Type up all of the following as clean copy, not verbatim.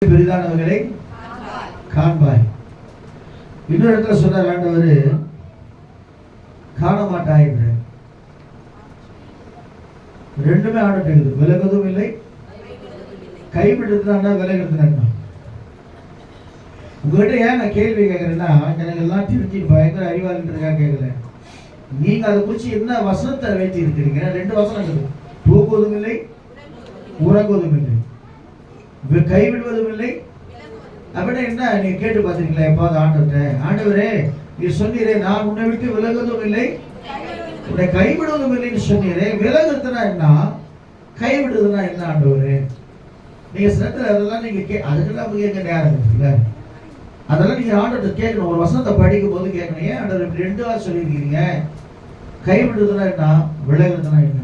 பெரிதானவர்களை காண்பாய். இன்னொரு இடத்துல சொன்னார் ஆண்டவர், காண மாட்டாய். ரெண்டுமே ஆண்டு விலகுவதும் இல்லை, கைவிடுறதுனா விலகிறதுனா. உங்ககிட்ட ஏன் நான் கேள்வி கேட்கறேன்னா, எனக்கு எல்லாம் தெரிஞ்சு பயங்கர அறிவாளின்றதுக்காக கேட்கல. நீங்க அதை குறிச்சு என்ன வசனத்தை வைத்து இருக்கிறீங்க? ரெண்டு வசனம் இருக்கு. தூங்குவதும் இல்லை, உறங்குவதும் இல்லை, கைவிடுவதும் இல்லை. அப்படின்னா என்ன? நீங்க கேட்டு பார்த்துருக்கீங்களா எப்பாவது ஆண்டவர்கிட்ட? ஆண்டவரே, நீ சொன்னீரே நான் உன்னை விட்டு விலகுவதும் இல்லை, உன்னை கைவிடுவதும் இல்லைன்னு சொன்னீரே. விலகுறதுனா என்ன, கைவிடுறதுனா என்ன ஆண்டவரே? நீங்க சிலத்துல அதெல்லாம் நீங்க அதுக்கெல்லாம் கேட்க நேரம் இருக்குல்ல, அதெல்லாம் நீங்க ஆண்டவர்கிட்ட கேட்கணும். ஒரு வசனத்தை படிக்கும் போது கேட்கணும், ஏன் ஆண்டவர் இப்படி ரெண்டு வாரம் சொல்லியிருக்கீங்க? கைவிடுறதுனா என்ன, விலகுறதுனா என்ன?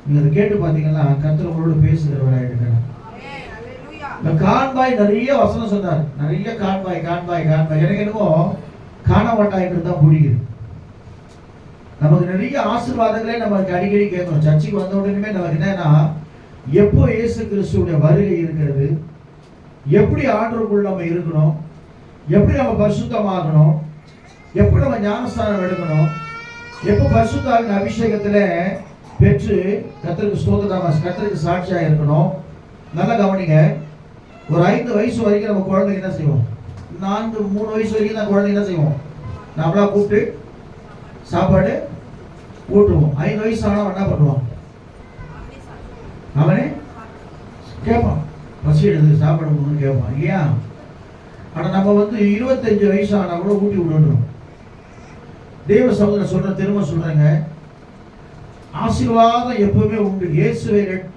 நீங்க அதை கேட்டு பார்த்தீங்கன்னா கர்த்தர் உங்களோட பேசுகிறவராக இருக்கிறார். இந்த காண்பாய் நிறைய வசனம் சொன்னார், நிறைய காண்பாய் காண்பாய் காண்பாய். எனக்கு என்னமோ காண மாட்டாய்ன்றது தான் பிடிக்குது. நமக்கு நிறைய ஆசீர்வாதங்களே நமக்கு அடிக்கடி கேட்கணும். சர்ச்சைக்கு வந்த உடனே நமக்கு என்னன்னா, எப்போ இயேசு கிறிஸ்துவுடைய வருகை இருக்கிறது, எப்படி ஆண்டவருக்குள்ள நம்ம இருக்கணும், எப்படி நம்ம பரிசுத்தமாகணும், எப்படி நம்ம ஞானஸ்தானம் எடுக்கணும், எப்போ பரிசுத்தாவின் அபிஷேகத்துல பெற்று கர்த்தருக்கு ஸ்தோத்திரம், கர்த்தருக்கு சாட்சியாக இருக்கணும். நல்லா கவனிங்க. ஒரு 5 வயசு வரைக்கும் நம்ம குழந்தைங்க என்ன செய்வோம்? 3 வயசு வரைக்கும் தான் குழந்தைங்க என்ன செய்வோம்? நம்மளா கூப்பிட்டு சாப்பாடு ஊட்டுவோம். 5 வயசு ஆனால் என்ன பண்ணுவான்? அவனே கேட்பான், பசி எடுத்து சாப்பாடு கொடுன்னு கேட்பான் இல்லையா? ஆனால் நம்ம 25 வயசு ஆனால் கூட ஊட்டி விடணும். தேவ சகோதரர் சொல்ற, திரும்ப சொல்றேங்க, ஆசீர்வாதம் எப்பவுமே உண்டு.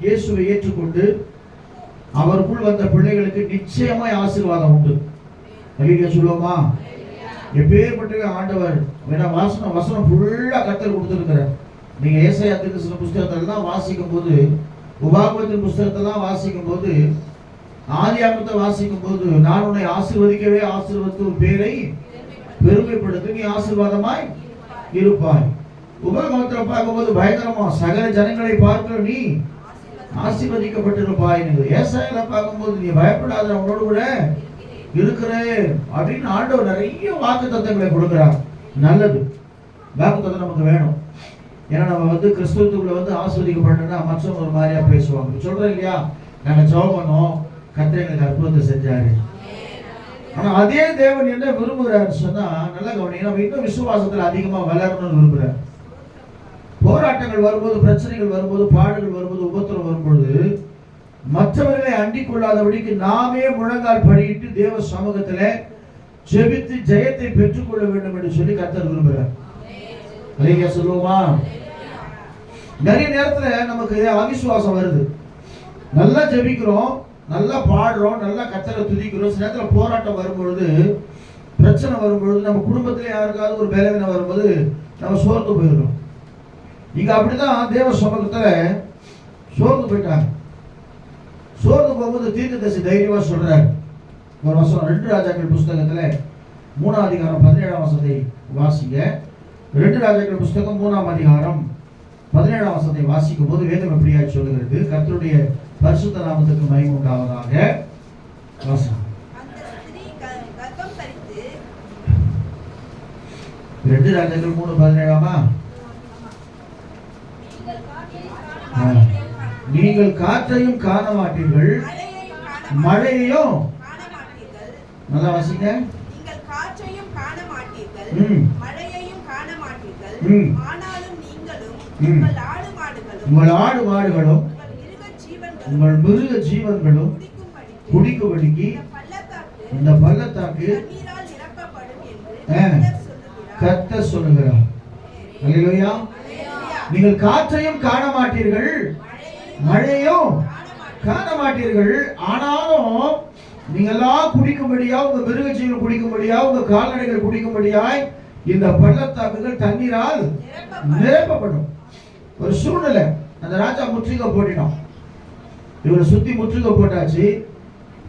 இயேசுவை ஏற்றுக்கொண்டு அவருக்குள் வந்த பிள்ளைகளுக்கு நிச்சயமாய் ஆசீர்வாதம் உண்டு. அல்லேலூயா சொல்லுவோமா? எப்பேற்பட்ட ஆண்டவர் வசனம் ஃபுல்லா கர்த்தர் கொடுத்திருக்கிறார். நீங்க ஏசாயா தீர்க்கதரிசன புத்தகத்தெல்லாம் வாசிக்கும் போது, உபாகமத்தின் புத்தகத்தெல்லாம் வாசிக்கும் போது, ஆதியாகமத்தை வாசிக்கும் போது, நான் உன்னை ஆசீர்வதிக்கவே ஆசீர்வதித்து உன் பேரை பெருமைப்படுத்த நீ ஆசீர்வாதமாய் இருப்பாய். உபாகமத்தில் பார்க்கும்போது பயங்கரமா சகல ஜனங்களை பார்க்கிற நீ ஆசீர்வதிக்கப்பட்டிருப்பாய். ஏசாயால பார்க்கும்போது நீ பயப்படாத, உன்னோடு கூட இருக்கிறேன் அப்படின்னு ஆண்டவர் நிறைய வாக்கு தத்தங்களை கொடுக்கிறார். நல்லது, வாக்கு தத்தம் நமக்கு வேணும். ஏன்னா நம்ம கிறிஸ்துவத்துக்குள்ள ஆசீர்வதிக்கப்பட்டோம்னா மற்றவங்க ஒரு மாதிரியா பேசுவாங்க. சொல்றேன் இல்லையா, நாங்க ஜெபம் பண்ணோம், கர்த்தர் எங்களுக்கு அற்புதத்தை செஞ்சாரு. ஆனா அதே தேவன் என்ன விரும்புகிறார் சொன்னா, நல்லா கவனிங்க, நம்ம இன்னும் விசுவாசத்துல அதிகமா வளரணும்னு விரும்புகிறார். போராட்டங்கள் வரும்போது, பிரச்சனைகள் வரும்போது, பாடுகள் வரும்போது, உபத்திரம் வரும்பொழுது மற்றவர்களை அண்டிக் கொள்ளாதபடிக்கு நாமே முழங்கால் படியிட்டு தேவ சமூகத்துல ஜெபித்து ஜெயத்தை பெற்றுக்கொள்ள வேண்டும் என்று சொல்லி கர்த்தர் விரும்புகிறார். அல்லேலூயா சொல்லுவோமா? நிறைய நேரத்துல நமக்கு அவிசுவாசம் வருது. நல்லா ஜெபிக்கிறோம், நல்லா பாடுறோம், நல்லா கர்த்தரை துதிக்கிறோம். சில நேரத்துல போராட்டம் வரும்பொழுது, பிரச்சனை வரும்பொழுது, நம்ம குடும்பத்திலே யாருக்காவது ஒரு பலவீனம் வரும்போது நம்ம சோர்ந்து போயிடுறோம். இங்க அப்படிதான் தேவ சமூகத்துல சோர்ந்து போயிட்டாங்க. சோர்ந்து போகும்போது தீர்க்கதரிசி தைரியமா சொல்றார். ஒரு வசனம் 2 ராஜாக்கள் புஸ்தகத்துல 3ஆம் அதிகாரம் 17ஆம் வசனத்தை வாசிங்க. 2 ராஜாக்கள் புஸ்தகம் 3ஆம் அதிகாரம் 17ஆம் வசனத்தை வாசிக்கும் போது வேதம் எப்படியா சொல்லுகிறது? கர்த்தருடைய பரிசுத்த நாமத்துக்கு மகிமை உண்டாவதாக. வாசனம் 2 ராஜாக்கள் 3:17. நீங்கள் காற்றையும் காண மாட்டீர்கள், மழையையும் நல்லா வாசிங்க. நீங்கள் காற்றையும் காண மாட்டீர்கள், மழையையும் காண மாட்டீர்கள், ஆனாலும் நீங்களும் உங்கள் ஆடு மாடுகளும் உங்கள் மிருக ஜீவன்களும் குடிக்கும்படிக்கு இந்த பள்ளத்தாக்கு கர்த்தர் சொல்லுகிறார். அல்லேலூயா. நீங்கள் காற்றையும் காண மாட்டீர்கள், மழையும் காண மாட்டீர்கள், ஆனாலும் நீங்கெல்லாம் குடிக்கும்படியா, உங்க மிருக ஜீவன் குடிக்கும்படியா, உங்க கால்நடைகள் குடிக்கும்படியாய் இந்த பள்ளத்தாக்குகள் தண்ணீரால் நிரப்பப்படும். ஒரு சூழ்நிலை, அந்த ராஜா முற்றுகை போட்டினோம். இவங்களை சுத்தி முற்றுகை போட்டாச்சு.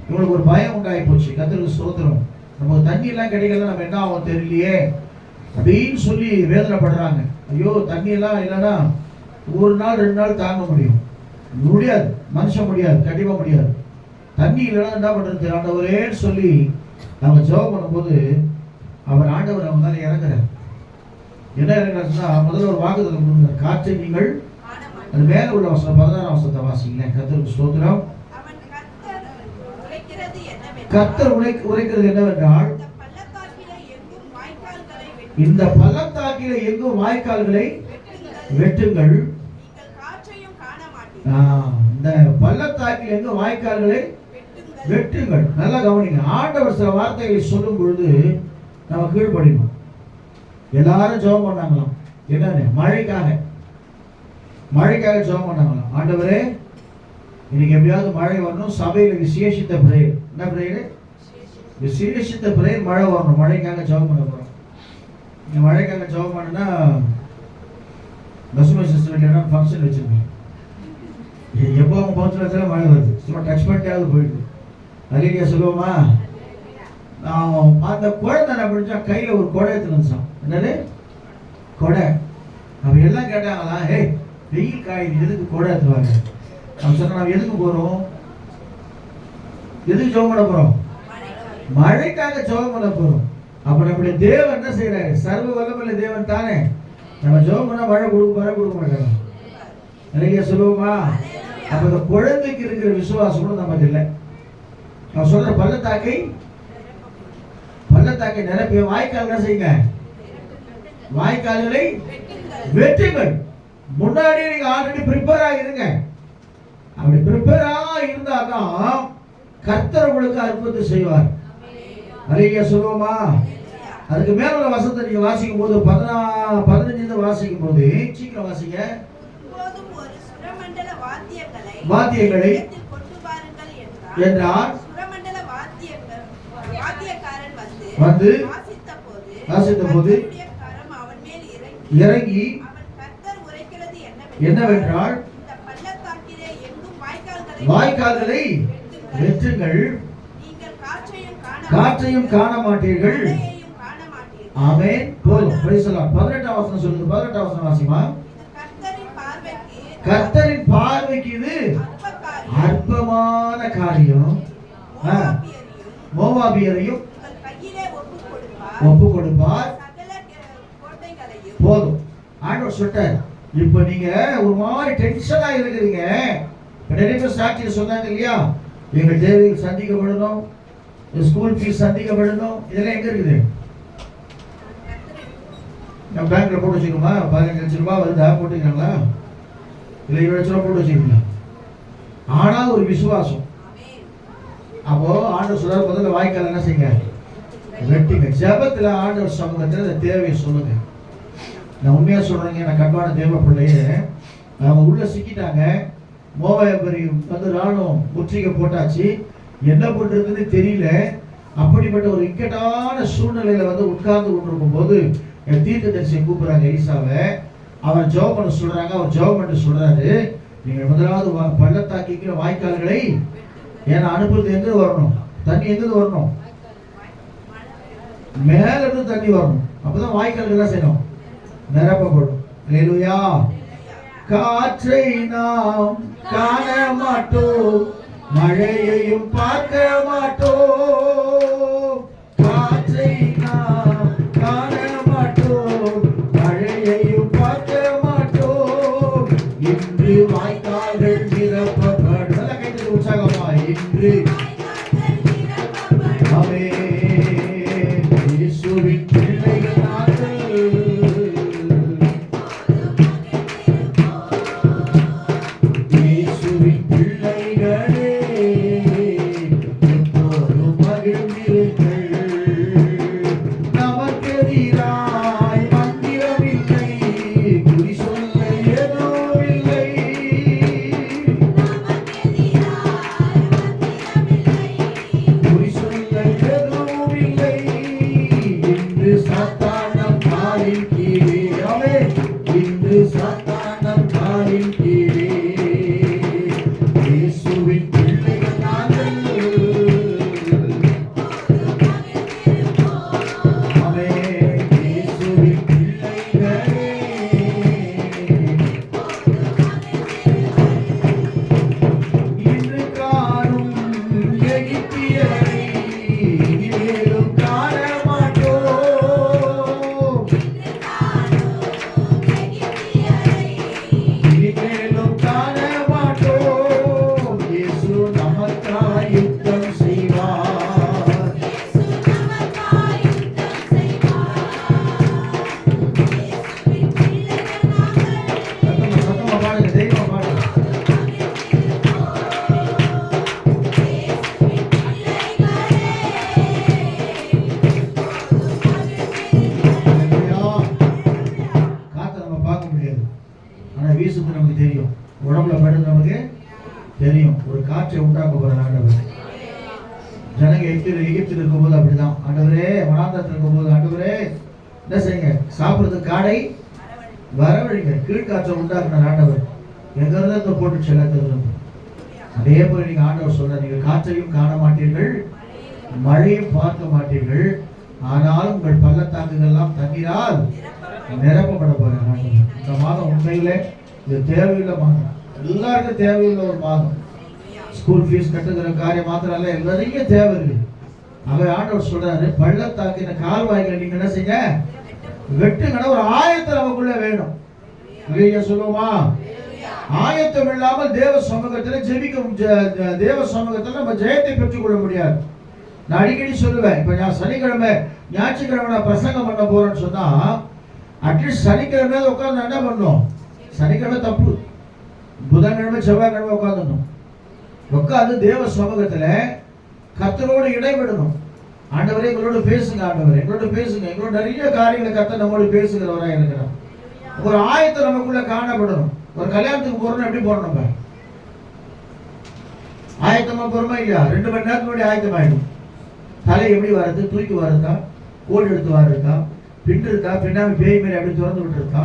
இவங்களுக்கு ஒரு பயம் உண்டாகி போச்சு. கர்த்தருக்கு ஸ்தோத்திரம். நமக்கு தண்ணி எல்லாம் கிடைக்கல, நம்ம என்ன ஆகும் தெரியலையே அப்படின்னு சொல்லி வேதனைப்படுறாங்க. ஐயோ, தண்ணி எல்லாம் இல்லைன்னா 1 நாள் 2 நாள் தாங்க முடியாது, மனுஷன் முடியாது, கண்டிப்பா முடியாது. தண்ணி இல்லைன்னா என்ன பண்றது? ஆண்டவரேன்னு சொல்லி அவங்க ஜெபம் பண்ணும்போது அவர் ஆண்டவர் அவங்க மேல இறங்குறார். என்ன இறங்குறாருன்னா, முதல்ல ஒரு வாக்குத்தத்தம் கொடுக்குறார். காற்றை நீங்கள், அது மேல உள்ள வசனம் 16ஆம் வசனத்தை வாசிங்களேன். கர்த்தருக்கு ஸ்தோத்திரம். கர்த்தர் உரைக்கிறது என்னவென்றால், இந்த பள்ளத்தாக்கிலே எங்கும் வாய்க்கால்களை வெட்டுங்கள். இந்த பள்ளத்தாக்கில் எங்கும் வாய்க்கால்களை வெட்டுங்கள். நல்லா கவனிங்க. ஆண்டவர் சில வார்த்தைகளை சொல்லும் பொழுது நம்ம கீழ்ப்படினோம். எல்லாரும் ஜெபம் பண்ணாங்களாம். என்னன்னு? மழைக்காக ஜெபம் பண்ணாங்களாம். ஆண்டவரே, இன்னைக்கு எப்படியாவது மழை வரணும். சபையில விசேஷித்த பிரேயர். என்ன பிரேயர்? விசேஷித்த பிரேயர். மழை வரணும். மழைக்காக ஜெபம் பண்ண போறோம். நீங்க மழைக்காக ஜெபம் பண்ணுனா பசுமை சிஸ்டர்ல ஃபங்க்ஷன் வச்சிருக்கீங்க. எப்போ அவங்க ஃபங்க்ஷன் வச்சாலும் மழை வருது. சும்மா டச் பண்ணிட்டாவது போயிடுது. அலிலியா சொல்லுவோமா? அந்த குழந்தை என்ன பண்ணிச்சா, கையில ஒரு கொடை எடுத்துன்னு வந்துச்சான். என்னது? கொடை. அப்ப எல்லாம் கேட்டாங்களா, ஏய் வெயில் காயுது, எதுக்கு கொடை எடுத்துவாங்க? நம்ம சொன்னா, நம்ம எதுக்கு போறோம்? எதுக்கு ஜெபம் பண்ண போறோம்? மழைக்காக ஜெபம் பண்ண போறோம். அப்ப நம்முடைய தேவன் என்ன செய்யறாரு? சர்வ வல்லமையுள்ள தேவன் தானே. நம்ம ஜெபம் பண்ணா மழை கொடுக்க மாட்டாங்க. நிறைய சொல்லுவோமா? அப்ப இந்த குழந்தைக்கு இருக்கிற விசுவாசம் கூட நமக்கு இல்லை. நான் சொல்ற பள்ளத்தாக்கை நிரப்பி வாய்க்கால் என்ன செய்யுங்க? வாய்க்கால்களை வெட்டுங்கள். முன்னாடி நீங்க ஆல்ரெடி ப்ரிப்பேரா இருங்க. அப்படி ப்ரிப்பேரா இருந்தாதான் கர்த்தர் உங்களுக்கு அற்புதத்தை செய்வார். நிறைய சொல்லுவோமா? அதுக்கு மேல உள்ள வசனத்தை நீங்க வாசிக்கும் போது 15 வாசிக்கும் போது சீக்கிரம் வாசிங்க. வாத்தியங்களை என்றால் வந்து வாசித்த போது இறங்கி என்னவென்றால், வாய்க்கால்களை வெட்டுங்கள், காற்றையும் காண மாட்டீர்கள். ஆமென். போதும். Praise the Lord. 18ஆம் வசனம் சொல்லுங்க. 18ஆம் வசனம் வாசிமா. கர்த்தரின் பார்வைக்கு இது அற்பமான காரியம். மோவாபியரையும் ஒப்பு கொடுப்பார். போதும். ஆண்டவர் சொல்றார். இப்ப நீங்க ஒரு மாதிரி டென்ஷனா இருக்கிறீங்க. நிறைய பேர் சாட்சியை சொன்னாங்க இல்லையா? எங்க தேவைகள் சந்திக்கப்படணும், ஸ்கூல் ஃபீஸ் சந்திக்கப்படணும். இதெல்லாம் எங்க இருக்குது? நம்ம பேங்க்ல போட்டு வச்சுக்கோமா? 15 லட்சம் ரூபாய் வருதா? போட்டுக்கிறாங்களா? இல்லை 20 லட்சம் ரூபாய் போட்டு வச்சுக்கீங்களா? ஆனால் ஒரு விசுவாசம். அப்போ ஆண்டவர் சொல்றாரு, முதல்ல வாய்க்கால் என்ன செய்யுங்க? வெட்டுங்க. ஜெபத்துல ஆண்டவர் சமூகத்துல இந்த தேவையை சொல்லுங்க. நான் உண்மையா சொல்றேங்க, நான் கண்பான தேவ பிள்ளையே, அவங்க உள்ள சிக்கிட்டாங்க. மோவாபியரை வந்து ராணுவம் முற்றுகை போட்டாச்சு. என்ன பண்றதுன்னு தெரியல. அப்படிப்பட்ட ஒரு இக்கட்டான சூழ்நிலையில வந்து உட்கார்ந்து கொண்டிருக்கும் போது என் தீர்க்கதரிசியை கூப்பிடுறாங்க, எலிசாவை. அவன் ஜெபம் பண்ண சொல்றாங்க. அவர் ஜெபம் பண்ணி சொல்றாரு, நீங்கள் முதலாவது பள்ளத்தாக்கிக்கிற வாய்க்கால்களை, ஏன்னா அனுப்புறது எங்க வரணும்? தண்ணி எங்க வரணும்? மேல இருந்து தண்ணி வரணும். அப்பதான் வாய்க்கால்கள் என்ன செய்யணும்? நிரப்பப்படும். அல்லேலூயா. காற்றை நாம் காண மாட்டோம், மழையையும் பார்க்க மாட்டோம். காற்றை நாம் காண மாட்டோம், மழையையும் பார்க்க மாட்டோம். இன்று வாய்க்கால்கள் நிரப்பப்படும். நல்ல கைத்தறி உற்சாகமா. இன்று இயேசுவின் பிள்ளைகள் நாங்கள். இயேசுவின் பிள்ளைகளே இனிமேலும் காண மாட்டோம். இனிமேலும் காண மாட்டோம். இயேசு நமக்காய் யுத்தம் செய்வார். சத்தமா பாடுங்க, தெய்வமா பாடுங்க. காற்றை நம்ம பார்க்க முடியாது, ஆனா வீசுது நமக்கு தெரியும். உடம்புல படுது நமக்கு தெரியும். ஒரு காற்றை உண்டாக்க போற ஆண்டவர். ஜனங்க எகிப்தில் இருக்கும்போது அப்படிதான், ஆண்டவரே வனாந்தரத்தில் இருக்கும்போது ஆண்டவரே என்ன செய்யுங்க, சாப்பிடுறதுக்கு காடை வரவழைங்க, கீழ்காற்றை உண்டாக்குன ஆண்டவர். எங்க இருந்து போட்டு எல்லாத்திலும் அதே போல நீங்க ஆண்டவர் சொல்ற, நீங்க காற்றையும் காண மாட்டீர்கள், மழையும் பார்க்க மாட்டீர்கள், ஆனாலும் உங்கள் பள்ளத்தாக்குகள் எல்லாம் தண்ணீரால் நிரப்பப்பட போறாங்க. இந்த மாதம் உண்மையில இது தேவையுள்ள மாதம், எல்லாருக்கும் தேவையுள்ள ஒரு மாதம். ஸ்கூல் ஃபீஸ் கட்டுகிற காரியம் மாத்திரம் இல்ல, எல்லாரையும் தேவை இருக்கு. அவர் ஆண்டவர் சொல்றாரு, பள்ளத்தாக்கின கால்வாய்களை நீங்க என்ன செய்ய, வெட்டுங்கன்னா ஒரு ஆயத்தம் நமக்குள்ள வேணும். சொல்லுவோமா? ஆயத்தம் இல்லாமல் தேவ சமூகத்தில் ஜெபிக்க, தேவ சமூகத்தில் நம்ம ஜெயத்தை பெற்றுக் கொள்ள முடியாது. நான் அடிக்கடி சொல்லுவேன், இப்ப நான் சனிக்கிழமை ஞாயிற்றுக்கிழமை நான் பிரசங்கம் பண்ண போறேன்னு சொன்னா, அட்லீஸ்ட் சனிக்கிழமை உட்காந்து என்ன பண்ணணும், சனிக்கிழமை தப்பு, புதன்கிழமை செவ்வாய்க்கிழமை உட்காந்துடணும். உட்காந்து தேவ சமூகத்துல கர்த்தரோடு இடைவிடணும். ஆண்டவரே எங்களோட பேசுங்க, ஆண்டவரே எங்களோட பேசுங்க, எங்களோட நிறைய காரியங்களை கர்த்தர் நம்மளோட பேசுகிறவரா இருக்கிறோம். ஒரு ஆயத்தை நமக்குள்ள காணப்படணும். ஒரு கல்யாணத்துக்கு போறோம்னா எப்படி போறோம், நம்ம ஆயத்தமா போறோமா இல்லையா? 2 மணி நேரத்துக்கு முன்னாடி ஆயத்தமாயிடும். தலை எப்படி வர்றது, தூக்கி வர்றதா, கோல் எடுத்து வர்றதா, பின் இருக்கா, பின்னாம பேய் மாதிரி அப்படி திறந்து விட்டு இருக்கா,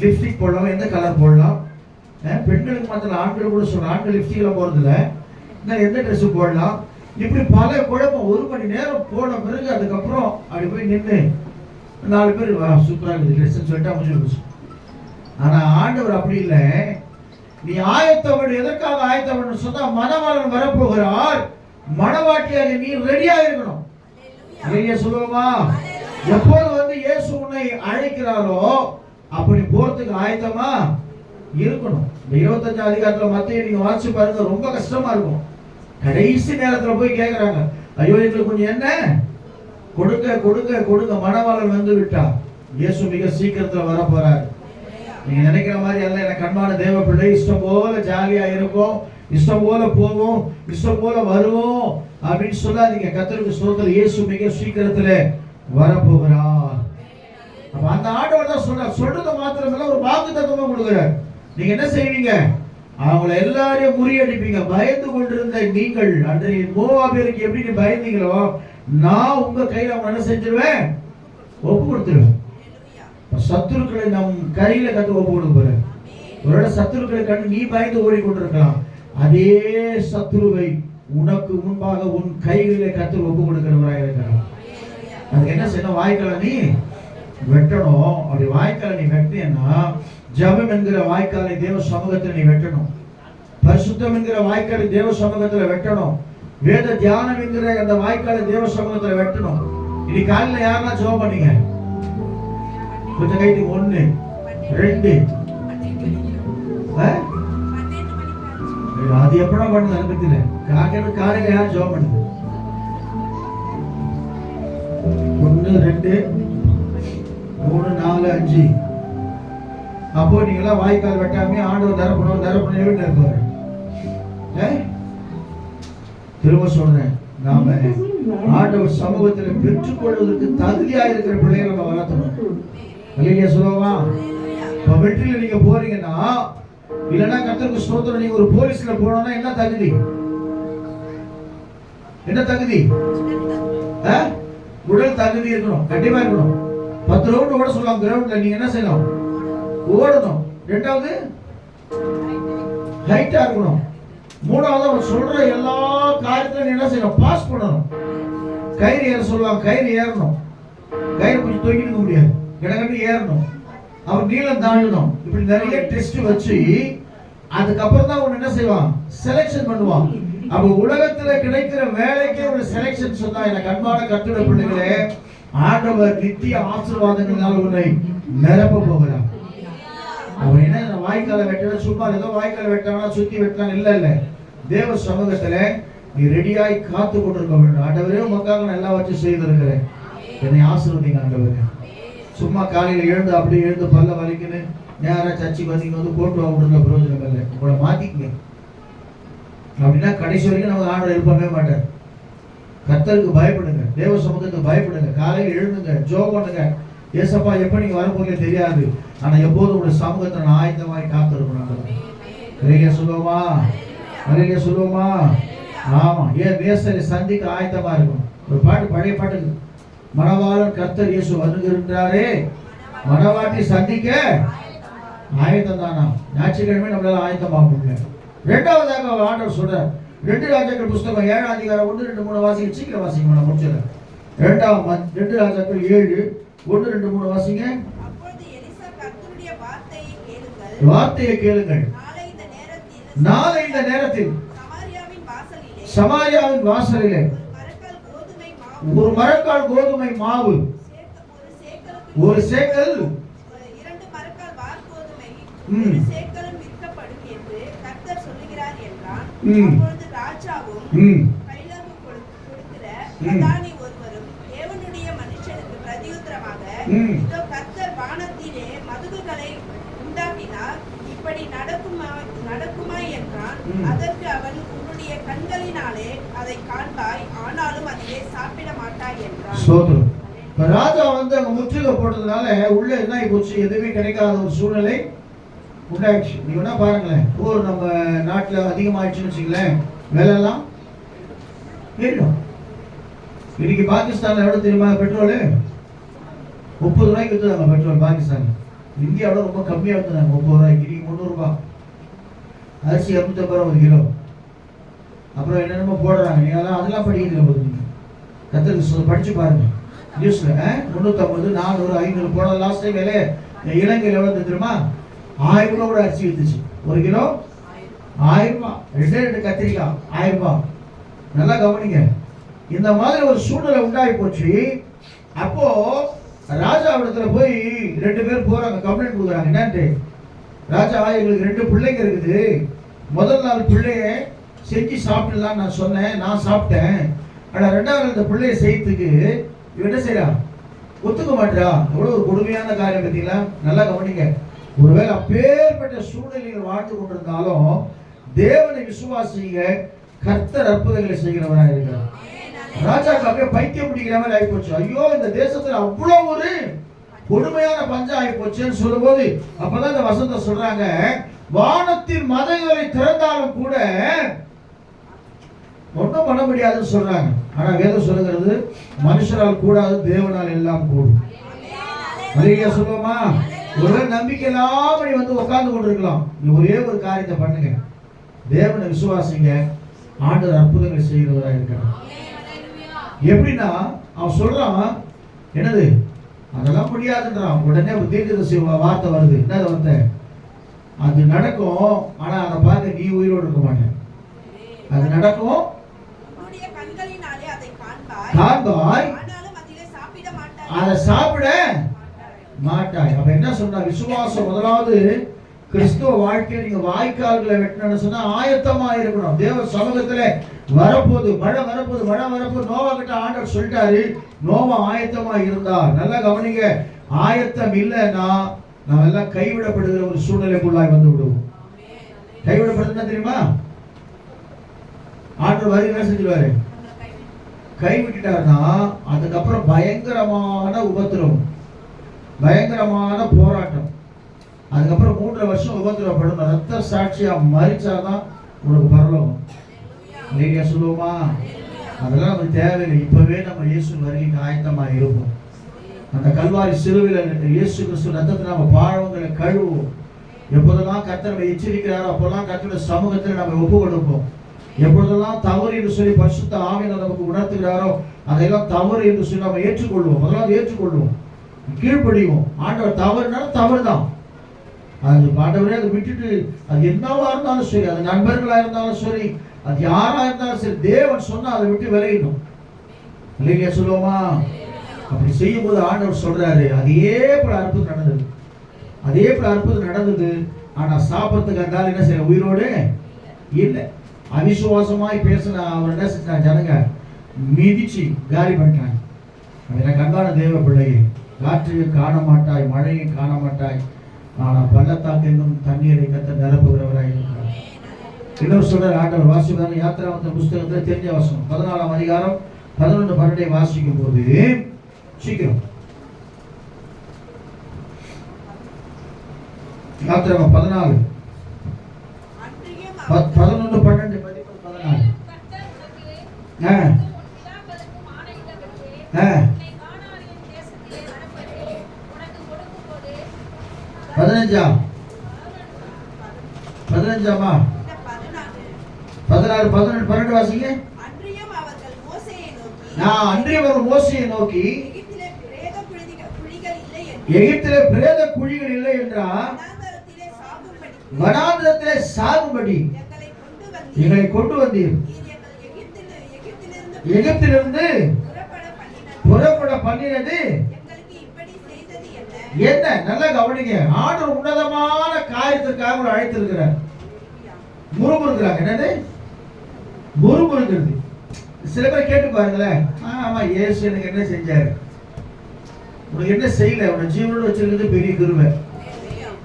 லிப்ஸ்டிக் போடலாம், எந்த கலர் போடலாம், பெண்களுக்கு மாத்திரம், ஆண்கள் கூட சொல்லலாம், ஆண்கள் லிப்ஸ்டிக் எல்லாம் போறது இல்லை, எந்த ட்ரெஸ் போடலாம், இப்படி பல குழப்பம். 1 மணி நேரம் போன பிறகு அதுக்கப்புறம் அப்படி போய் நின்று 4 பேர் சூப்பரா இருக்குது ட்ரெஸ் சொல்லிட்டு முடிஞ்சு. ஆனா ஆண்டவர் அப்படி இல்லை. நீ ஆயத்தவன், எதற்காக ஆயத்தவன் சொன்னா, மணவாளன் வரப்போகிறார், மணவாட்டியாக நீ ரெடியா இருக்கணும். இல்லையா சொல்லுவோமா? எப்போது வந்து இயேசு உன்னை அழைக்கிறாரோ அப்படி போறதுக்கு ஆயத்தமா இருக்கணும். இந்த 25 அதிகாரத்துல மத்திய நீங்க வாசிச்சு பாருங்க, ரொம்ப கஷ்டமா இருக்கும். கடைசி நேரத்துல போய் கேட்கிறாங்க, ஐயோ எங்களுக்கு கொஞ்சம் என்ன கொடுக்க கொடுக்க கொடுக்க, மணவாளன் வந்து விட்டா. இயேசு மிக சீக்கிரத்துல வர போறாரு. நீங்க நினைக்கிற மாதிரி அல்ல. எனக்கு அன்பான தேவ பிள்ளை, இஷ்டம் போல ஜாலியா இருக்கும், இஷ்டம் போல போவோம், இஷ்டம் போல வருவோம் அப்படின்னு சொல்லாதீங்க. கர்த்தருக்கு ஸ்தோத்திரம். இயேசு மிக சீக்கிரத்துல வரப்போகிறார். அப்ப அந்த ஆண்டவர் தான் சொல்றார். சொல்றது மாத்திரமல்ல, ஒரு வாக்குத்தத்தமா கொடுக்கிறார். நீங்க என்ன செய்வீங்க, அவங்களை எல்லாரையும் முறியடிப்பீங்க. பயந்து கொண்டிருந்த நீங்கள், அன்றைய மோவாபியருக்கு எப்படி நீ பயந்தீங்களோ, நான் உங்க கையில அவங்க என்ன செஞ்சிருவேன், ஒப்பு கொடுத்துருவேன். சத்துருக்களை நம் கையில கத்து ஒப்பு கொடுக்க போறேன். ஒருவேளை சத்துருக்களை கண்டு நீ பயந்து ஓடிக்கொண்டிருக்கலாம், அதே சத்துருவை உனக்கு முன்பாக உன் கைகளிலே கத்து ஒப்பு கொடுக்கிறவராக இருக்கிறான். அதுக்கு என்ன செய்யணும், வாய்க்கால நீ வெட்டணும். அப்படி வாய்க்கால நீ வெட்டினா, ஜபம் என்கிற வாய்க்காலை தேவ சமூகத்தில் நீ வெட்டணும். பரிசுத்தம் என்கிற வாய்க்காலை தேவ சமூகத்தில் வெட்டணும். வேத தியானம் என்கிற அந்த வாய்க்காலை தேவ சமூகத்தில் வெட்டணும். இன்னைக்கு காலையில் யாரெல்லாம் ஜெபம் பண்ணீங்க? கொஞ்சம் கைட்டு 1 2 அது எப்படா பண்ணுது அனுபவத்தில் காலையில யார் ஜெபம் பண்ணுது? 1 2 3 4 5. அப்போ நீங்க எல்லாம் வாய்க்கால் வெட்டாமே ஆண்டவர் தரப்பணும் இருப்பாரு. திரும்ப சொல்றேன், நாம ஆண்டவர் சமூகத்தில் பெற்றுக்கொள்வதற்கு தகுதியா இருக்கிற பிள்ளைகளை நம்ம வளர்த்தணும். இல்லையா சொல்லுவா? இப்ப வெற்றியில நீங்க போறீங்கன்னா, இல்லைன்னா கர்த்தருக்கு ஸ்தோத்திரம், நீங்க ஒரு போலீஸ்ல போனோம்னா என்ன தகுதி, என்ன தகுதி? உடல் தகுதி இருக்கணும், கண்டிப்பா இருக்கணும். 10 ரவுண்ட் ஓட சொல்லலாம் கிரவுண்ட்ல, நீங்க என்ன செய்யணும், ஓடணும். 2வது ஹைட்டா இருக்கணும். 3வது அவர் சொல்ற எல்லா காரியத்திலும் என்ன செய்யணும், பாஸ் பண்ணணும். கயிறு ஏற சொல்லுவாங்க, கயிறு ஏறணும். கயிறு கொஞ்சம் தூக்கிட்டு முடியாது, கிடக்கட்டு ஏறணும். அவர் நீளம் தாண்டணும். இப்படி நிறைய டெஸ்ட் வச்சு அதுக்கப்புறம் தான் அவன் என்ன செய்வான், செலக்ஷன் பண்ணுவான். அப்ப உலகத்துல கிடைக்கிற வேலைக்கே ஒரு செலக்ஷன் சொன்னா எனக்கு அன்பான கர்த்தருடைய பிள்ளைகளே, ஆண்டவர் நித்திய ஆசீர்வாதங்களால் உன்னை நிரப்ப போகிறார். அவன் என்ன வாய்க்கால வெட்டல, சும்மா ஏதோ வாய்க்கால வெட்டானா சுத்தி வெட்டான் இல்ல இல்ல. தேவ சமூகத்துல நீ ரெடியாய் காத்து கொண்டிருக்க வேண்டும். ஆண்டவரே உமக்காக நான் எல்லாவற்றையும் செய்திருக்கிறேன், என்னை ஆசீர்வதிங்க ஆண்டவரே. சும்மா காலையில எழுந்து அப்படியே எழுந்து பல்ல வலிக்கணும் நேரம் சர்ச்சைக்கு வந்து போட்டு வாங்க பிரயோஜனம் இல்லை. உங்களை மாத்திக்கங்க. அப்படின்னா கடைசி வரைக்கும் நமக்கு ஆண்டவர் எழுப்பவே மாட்டார். கர்த்தருக்கு பயப்படுங்க, தேவ சமூகத்துக்கு பயப்படுங்க, காலையில் எழுந்துங்க, ஜெபம் பண்ணுங்க. ஏசப்பா எப்ப நீங்க வரப்போறீங்க தெரியாது, ஆனா எப்போதும் உங்களுடைய சமூகத்தை நான் ஆயத்தமாய் காத்திருக்கணும். நிறைய சொல்லுவோமா, நிறைய சொல்லுவோமா. ஆமா, ஏன் வேசலை சந்திக்க ஆயத்தமா இருக்கும். ஒரு பாட்டு, பழைய பாட்டு, மணவாளன் கர்த்தர் இயேசு வருகிறாரே, மணவாட்டி சந்திக்க ஆயத்தம் தானா. ஞாயிற்றுக்கிழமை நம்மளால ஆயத்தமாக முடியல. இரண்டாவதாக ஆண்டவர் சொல்றார், 2 ராஜாக்கள் புஸ்தகம் 7ஆம் அதிகாரம் 1, 2, 3 வாசிங்க. சீக்கிரம் வாசிங்க, நான் முடிச்சிடறேன். 2 ராஜாக்கள் 7, 1, 2, 3 வாசிங்க. அப்பொழுது எலிசா கர்த்தருடைய வார்த்தையை கேளுங்கள். நாளை இந்த நேரத்தில் சமாரியாவின் வாசலிலே ஒரு மரக்கால் கோதுமை மாவு, ஒரு சேக்கல், 2 மரக்கால் வார்கோதுமை சேக்கலும் விற்கப்படும் என்று கர்த்தர் சொல்லுகிறார் என்றான். அப்பொழுது ராஜாவும் கைலாகு கொடுக்கிற பிரதானி ஒருவரும் தேவனுடைய மனுஷனுக்கு பிரதியுத்தரமாக, இதோ கர்த்தர் வானத்திலே மதுகுகளை உண்டாக்கினார், இப்படி நடக்குமா என்றான். அதற்கு அவன், உன்னுடைய கண்களினாலே அதை காண்பாய், ஆனாலும் அதிலே சாப்பிட மாட்டாய் என்றான். ராஜா வந்து அங்க முற்றுகை போட்டதுனால உள்ள என்ன போச்சு, எதுவுமே கிடைக்காத ஒரு சூழ்நிலை உண்டாயிடுச்சு. நீங்க வேணா பாருங்களேன், போர் நம்ம நாட்டுல அதிகமாயிடுச்சுன்னு வச்சுங்களேன், விலை எல்லாம் ஏறிடும். இன்னைக்கு பாகிஸ்தான்ல எவ்வளவு தெரியுமா பெட்ரோலு? 30 ரூபாய்க்கு வித்துறாங்க பெட்ரோல் பாகிஸ்தான். இந்தியாவோட ரொம்ப கம்மியா வித்துறாங்க, 30 ரூபாய்க்கு. இன்னைக்கு 300 ரூபாய். அரிசி 250 ரூபாய் 1 கிலோ. அப்புறம் என்னென்னமோ போடுறாங்க. நீங்க அதெல்லாம் படிக்கிறீங்க போது, நீங்க கத்திரிக்கு படிச்சு பாருங்க நியூஸ்ல. 350, 400, 500 போட. லாஸ்ட் டைம் விலை இலங்கையில் எவ்வளவு தெரியுமா? 1000 ரூபாய் கூட அரிசி வித்துச்சு. 1 கிலோ 1000 ரூபாய். 2 கத்திரிக்காய் 1000 ரூபாய். நல்லா கவனிங்க, இந்த மாதிரி ஒரு சூழ்நிலை உண்டாகி போச்சு. அப்போ ராஜாவிடத்துல போய் 2 பேர் போறாங்க, கம்ப்ளைண்ட் கொடுக்குறாங்க. என்னன்ட்டு, ராஜா எங்களுக்கு 2 பிள்ளைங்க இருக்குது, முதல் நாள் பிள்ளைய செஞ்சு சாப்பிடலாம் நான் சொன்னேன், நான் சாப்பிட்டேன். ஆனா 2வது அந்த பிள்ளைய செய்யறதுக்கு இவன் என்ன செய்யறா, ஒத்துக்க மாட்டா. எவ்வளவு ஒரு கொடுமையான காரியம் பார்த்தீங்களா? நல்லா கவனிங்க. ஒருவேளை அப்பேற்பட்ட சூழ்நிலையில் வாழ்ந்து கொண்டிருந்தாலும் தேவனை விசுவாசிங்க, கர்த்தர் அற்புதங்களை செய்கிறவராக இருக்கிறார். ராஜாக்கு அப்படியே பைத்தியம் பிடிக்கிற மாதிரி ஆகி போச்சு. ஐயோ, இந்த தேசத்துல அவ்வளவு ஒரு கொடுமையான பஞ்சம் ஆகி போச்சுன்னு சொல்லும் போது அப்பதான் இந்த வசனத்தை சொல்றாங்க, வானத்தின் மதங்களை திறந்தாலும் கூட ஒன்றும் பண்ண முடியாதுன்னு சொல்றாங்க. ஆனா வேதம் சொல்லுகிறது, மனுஷரால் கூடாது, தேவனால் எல்லாம் கூடும். நிறைய சொல்லுவோமா? ஒரு நம்பிக்கை இல்லாம நீ வந்து உட்கார்ந்து கொண்டிருக்கலாம். நீ ஒரே ஒரு காரியத்தை பண்ணுங்க, தேவனை விசுவாசிங்க, ஆண்டவர் அற்புதங்களை செய்கிறவராக இருக்கிறார். எப்படின்னா அவன் சொல்றான், என்னது அதெல்லாம் முடியாதுன்றான். உடனே ஒரு தீர்க்கதரிசி வார்த்தை வருது. என்ன வார்த்தை? அது நடக்கும், ஆனா அதை பார்த்து நீ உயிரோடு இருக்க மாட்டேன். அது நடக்கும், காண்பாய், அதை சாப்பிட மாட்டாய். அப்ப என்ன சொன்னா, விசுவாசம் முதலாவது கிறிஸ்துவ வாழ்க்கையை நீங்க வாய்க்கால்களை வெட்டணும்னு சொன்னா ஆயத்தமா இருக்கணும். தேவ சமூகத்துல வரப்போது மழை வரப்போது நோவா கிட்ட ஆண்டவர் சொல்லிட்டாரு, நோவா ஆயத்தமா இருந்தார். நல்லா கவனிங்க, ஆயத்தம் இல்லைன்னா நாம் எல்லாம் கைவிடப்படுகிற ஒரு சூழ்நிலைக்குள்ளாய் வந்து விடுவோம். கைவிடப்படுதுன்னா தெரியுமா? ஆண்டவர் வரி என்ன செஞ்சிருவாரு, கைவிட்டுட்டாருன்னா அதுக்கப்புறம் பயங்கரமான உபத்திரம், பயங்கரமான போராட்டம். அதுக்கப்புறம் 3 வருஷம் உபத்திரப்படும், ரத்த சாட்சியா மரிச்சாதான் உனக்கு பரலோகம். நீங்க சொல்லுவோமா? அதெல்லாம் நமக்கு தேவையில்லை. இப்பவே நம்ம இயேசு வருகைக்கு ஆயத்தமா இருப்போம். அந்த கல்வாரி சிலுவையில இயேசு கிறிஸ்து ரத்தத்தை நம்ம பாவங்களை கழுவுவோம். எப்போதெல்லாம் கர்த்தர் எச்சரிக்கிறாரோ அப்போல்லாம் கர்த்தருடைய சமூகத்தில் நம்ம ஒப்பு கொடுப்போம். எப்பொழுதெல்லாம் தவறு என்று சொல்லி பரிசுத்த ஆவியானவர் நமக்கு உணர்த்துகிறாரோ அதையெல்லாம் தவறு என்று சொல்லி நம்ம ஏற்றுக்கொள்வோம். முதலாவது ஏற்றுக்கொள்வோம், கீழ்ப்படிவோம். ஆண்டவர் தவறுனாலும் தவறுதான். அது ஆண்டவரே அதை விட்டுட்டு, அது என்னவா இருந்தாலும் சரி, அது நண்பர்களா இருந்தாலும் சரி, அது யாரா இருந்தாலும் சரி, தேவன் சொன்னா அதை விட்டு விலகிடும். இல்லையா சொல்லுவோமா? அப்படி செய்யும் போது ஆண்டவர் சொல்றாரு, அதே போல அற்புதம் நடந்தது, அதே போல அற்புதம் நடந்தது. ஆனா சாப்பிட்றதுக்கு அந்த என்ன செய்ய உயிரோடு இல்லை. அவிசுவாசமாய் பேசின அவர் என்ன செஞ்சாங்க, ஜனங்க மிதிச்சு காலி பண்ணிட்டாங்க. எனக்கு அன்பான தேவ பிள்ளையை, காற்றையும் காண மாட்டாய், மழையும் காண மாட்டாய், ஆனால் பள்ளத்தாக்கெங்கும் தண்ணீரை கத்த நிரப்புகிறவராய் இருக்கிறார். இன்னொரு சொல்ற ஆண்டவர் வாசிப்பாங்க, யாத்திராமத்தின் புஸ்தகத்தில் தெரிஞ்ச வசனம் 14ஆம் அதிகாரம் 11-12 வாசிக்கும் போது, சீக்கிரம் யாத்திராமம் 14 11 12 14. பதினஞ்சாமா 16 11 12 வாசிங்க. அன்றியும் அவர்கள் மோசேயை நோக்கி எகிப்திலே பிரேத குழிகள் இல்லை என்றால் வனாந்திரத்திலே சாகும்படி எங்களை கொண்டு வந்தீர். எகிப்திலிருந்து புறப்பட பண்ணினது என்ன? நல்ல கவனிங்க. ஆண்டவர் உன்னதமான காரியத்திற்காக அழைத்திருக்கிறார். முறுமுறுக்கிறாங்க. என்னது முறுமுறுக்கிறது? சில பேர் கேட்டு பாருங்களேன், ஆமா இயேசு எனக்கு என்ன செஞ்சாரு, உனக்கு என்ன செய்யல, உன ஜீவனோடு வச்சிருக்கிறது பெரிய கிருபை,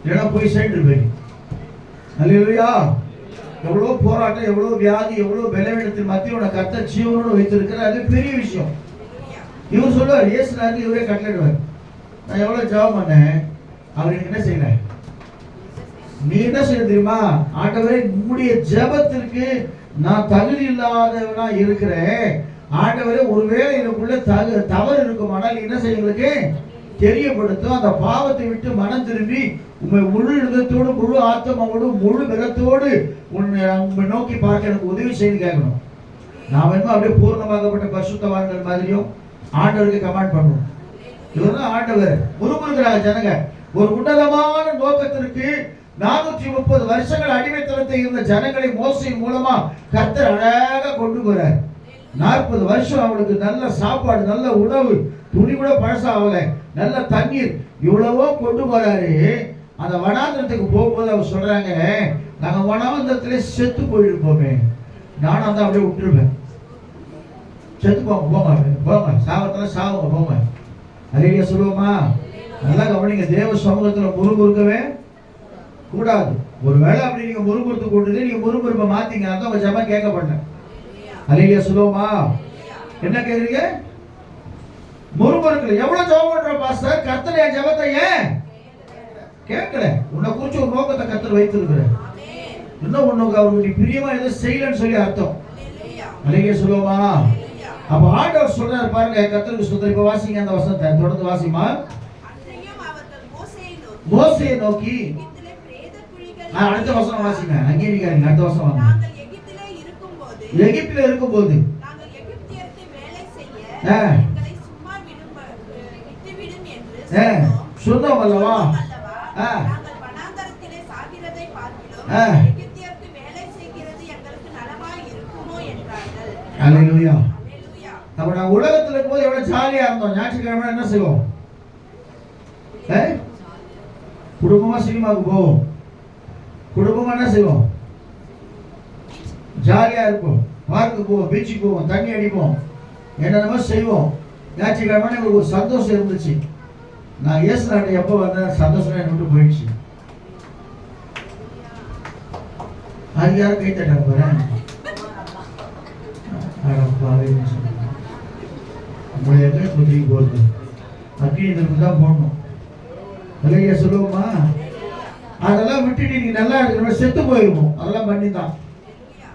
ஏன்னா போய் சேர்ந்து போய். அல்லேலூயா. எவ்வளவு போராட்டம், எவ்வளவு வியாதி, எவ்வளவு பலவீனத்தின் மத்தியில் உன கர்த்தர் ஜீவனோடு வைத்திருக்கிறார், அது பெரிய விஷயம். இவர் சொல்லுவார், இயேசுனாருக்கு இவரே கட்டளையிடுவார். நான் எவ்வளவு ஜெபம் பண்ணேன், அவர் எனக்கு என்ன செய்யல, நீ என்ன செய்ய தெரியுமா, ஆண்டவரே உம்முடைய ஜெபத்திற்கு நான் தகுதி இல்லாதவனா இருக்கிறேன், ஆண்டவரே ஒருவேளை எனக்குள்ள தவறு இருக்குமானால் என்ன செய்ய எங்களுக்கு தெரியப்படுத்தும், அந்த பாவத்தை விட்டு மனம் திரும்பி உண்மை முழு இதத்தோடு முழு ஆத்மாவோடு முழு பலத்தோடு உண்மை நோக்கி பார்க்க எனக்கு உதவி செய்து கேட்கணும். நாம் என்ன அப்படியே பூர்ணமாகப்பட்ட பரிசுத்தவான்கள் மாதிரியும் ஆண்டவருக்கு கமாண்ட் பண்ணுவோம். இவர்தான் ஆண்டவர். முறுமுறுக்கிறாங்க ஜனங்க. ஒரு உன்னதமான நோக்கத்திற்கு 430 வருஷங்கள் அடிமைத்தனத்தை இருந்த ஜனங்களை மோசையின் மூலமா கர்த்தர் அழகாக கொண்டு போறார். 40 வருஷம் அவளுக்கு நல்ல சாப்பாடு, நல்ல உணவு, துணி கூட பழசாகல, நல்ல தண்ணீர், இவ்வளவோ கொண்டு போறாரு. அந்த வனாந்திரத்துக்கு போகும்போது அவர் சொல்றாங்க, நாங்க வனாந்திரத்திலே செத்து போயிருப்போமே, நானும் தான் அப்படியே விட்டுருவேன், செத்து போங்க சாவத்துல சாவுங்க போங்க. அலையில சொல்லுவோமா? நல்லா கவனிங்க. தேவ சமூகத்துல முறுமுறுக்கவே கூடாது. ஒருவேளை அப்படி நீங்க முறுமுறுத்து கொண்டு நீங்க முறுமுறுப்பை மாத்தீங்க, அதான் உங்க ஜெபம் கேட்கப்பட்டேன். அலையில சொல்லுவோமா? என்ன கேக்குறீங்க? முறுமுறுக்கல. எவ்வளவு ஜெபம் பண்ற பாஸ்டர், கர்த்தர் என் ஜெபத்தை ஏன் கேட்கல? உன்னை குறிச்சு ஒரு நோக்கத்தை கர்த்தர் வைத்திருக்கிறார். இன்னும் உனக்கு அவருக்கு பிரியமா எதுவும் செய்யலன்னு சொல்லி அர்த்தம். அலையில சொல்லுவோமா? அப்ப ஆண்டவர் சொல்றாரு பாருங்க, கர்த்தருக்கு ஸ்தோத்திரம். இப்ப வாசிங்க அந்த வசனத்தை, தொடர்ந்து வாசிமா. மோசேயை நோக்கி, அடுத்த வசனம் வாசிங்க, அங்கீகரிக்காதீங்க, அடுத்த வசனம் வாங்க. எகிப்திலே இருக்கும்போது சொன்னோம் அல்லவா? அல்லேலூயா. அப்ப நான் உலகத்துல இருக்கும்போது எவ்வளவு ஜாலியா இருந்தோம். ஞாயிற்றுக்கிழமை என்ன செய்வோம்? குடும்பமா சினிமாவுக்கு போவோம், குடும்பமா என்ன செய்வோம்? ஜாலியா இருப்போம், பார்க்கு போவோம், பீச்சுக்கு போவோம், தண்ணி அடிப்போம், என்னென்னமோ செய்வோம். ஞாயிற்றுக்கிழமை எனக்கு ஒரு சந்தோஷம் இருந்துச்சு. நான் இயேசு நாட்டை எப்போ வந்தேன், சந்தோஷம் என்ன விட்டு போயிடுச்சு. அது யாரும் கை தட்ட போறேன் உங்களை எங்கே குதிரை போகுது, அக்கினி இதற்கு தான் போடணும். இல்லையா சொல்லுவோமா? அதெல்லாம் விட்டுட்டு நீங்க நல்லா இருக்கணும், செத்து போயிருவோம். அதெல்லாம் பண்ணி தான்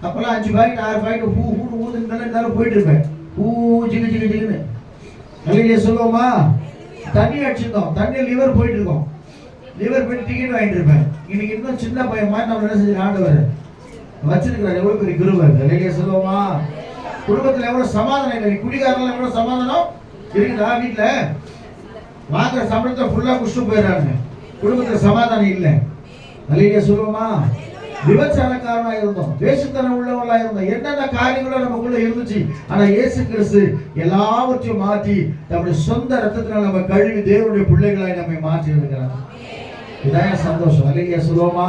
அப்பெல்லாம் 5 பாக்கெட் 6 பாக்கெட் பூ பூ ஊதுன்னு போயிட்டு இருப்பேன், பூ ஜிகு ஜிகு ஜிகுன்னு. இல்லையா சொல்லுவோமா? தண்ணி அடிச்சிருந்தோம், தண்ணி லிவர் போயிட்டு இருக்கோம், லிவர் போயிட்டு டிக்கெட் வாங்கிட்டு இருப்பேன். இன்னைக்கு இன்னும் சின்ன பையன் மாதிரி நம்ம என்ன செஞ்சு ஆண்டவர் வச்சிருக்கிறார். எவ்வளவு பெரிய கிருபை. இல்லையா சொல்லுவோமா? குடும்பத்தில் எவ்வளவு சமாதானம் இல்லை, குடிகாரர்கள் எவ்வளவு சமாதானம் இருக்குதா? வீட்டுல வாங்குற சம்பளத்தை ஃபுல்லா குடிச்சு போயிடறாங்க, குடும்பத்துல சமாதானம் இல்லை. அல்லேலூயா சொல்லுவோமா? விபச்சாரக்காரனா இருந்தோம், வேஷத்தனம் உள்ளவங்களா இருந்தோம், என்னென்ன காரியங்களும் நமக்குள்ள இருந்துச்சு. ஆனா இயேசு கிறிஸ்து எல்லாவற்றையும் மாற்றி நம்முடைய சொந்த ரத்தத்தினால் நம்ம கழுவி தேவனுடைய பிள்ளைகளாய் நம்மை மாற்றி இருக்கிறார். இதான் சந்தோஷம். அல்லேலூயா சொல்லுவோமா?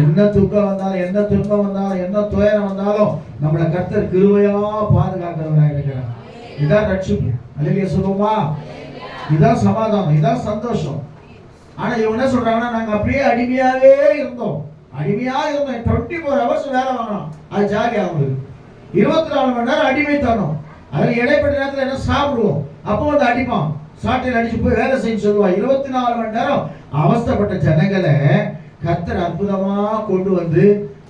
என்ன துக்கம் வந்தாலும், என்ன துன்பம் வந்தாலும், என்ன துயரம் வந்தாலும் நம்மளை கர்த்தர் கிருபையா பாதுகாக்கிறவராக இருக்கிறார். இதான் ரட்சிப்பு. அல்லேலூயா சொல்லுவோமா? இதான் சமாதானம், இதான் சந்தோஷம். ஆனா இவங்க என்ன சொல்றாங்கன்னா, நாங்க அப்படியே அடிமையாவே இருந்தோம், 24 hours வேலை வாங்கணும், அது ஜாலி. அவங்களுக்கு 24 மணி நேரம் அடிமைத்தனம். அதில் இடைப்பட்ட நேரத்தில் என்ன சாப்பிடுவோம், அப்போ வந்து அடிப்பான், சாட்டையில் அடிச்சு போய் வேலை செய்ய சொல்லுவான். 24 மணி நேரம் அவஸ்தைப்பட்ட ஜனங்களை கர்த்தர் அற்புதமா கொண்டு வந்து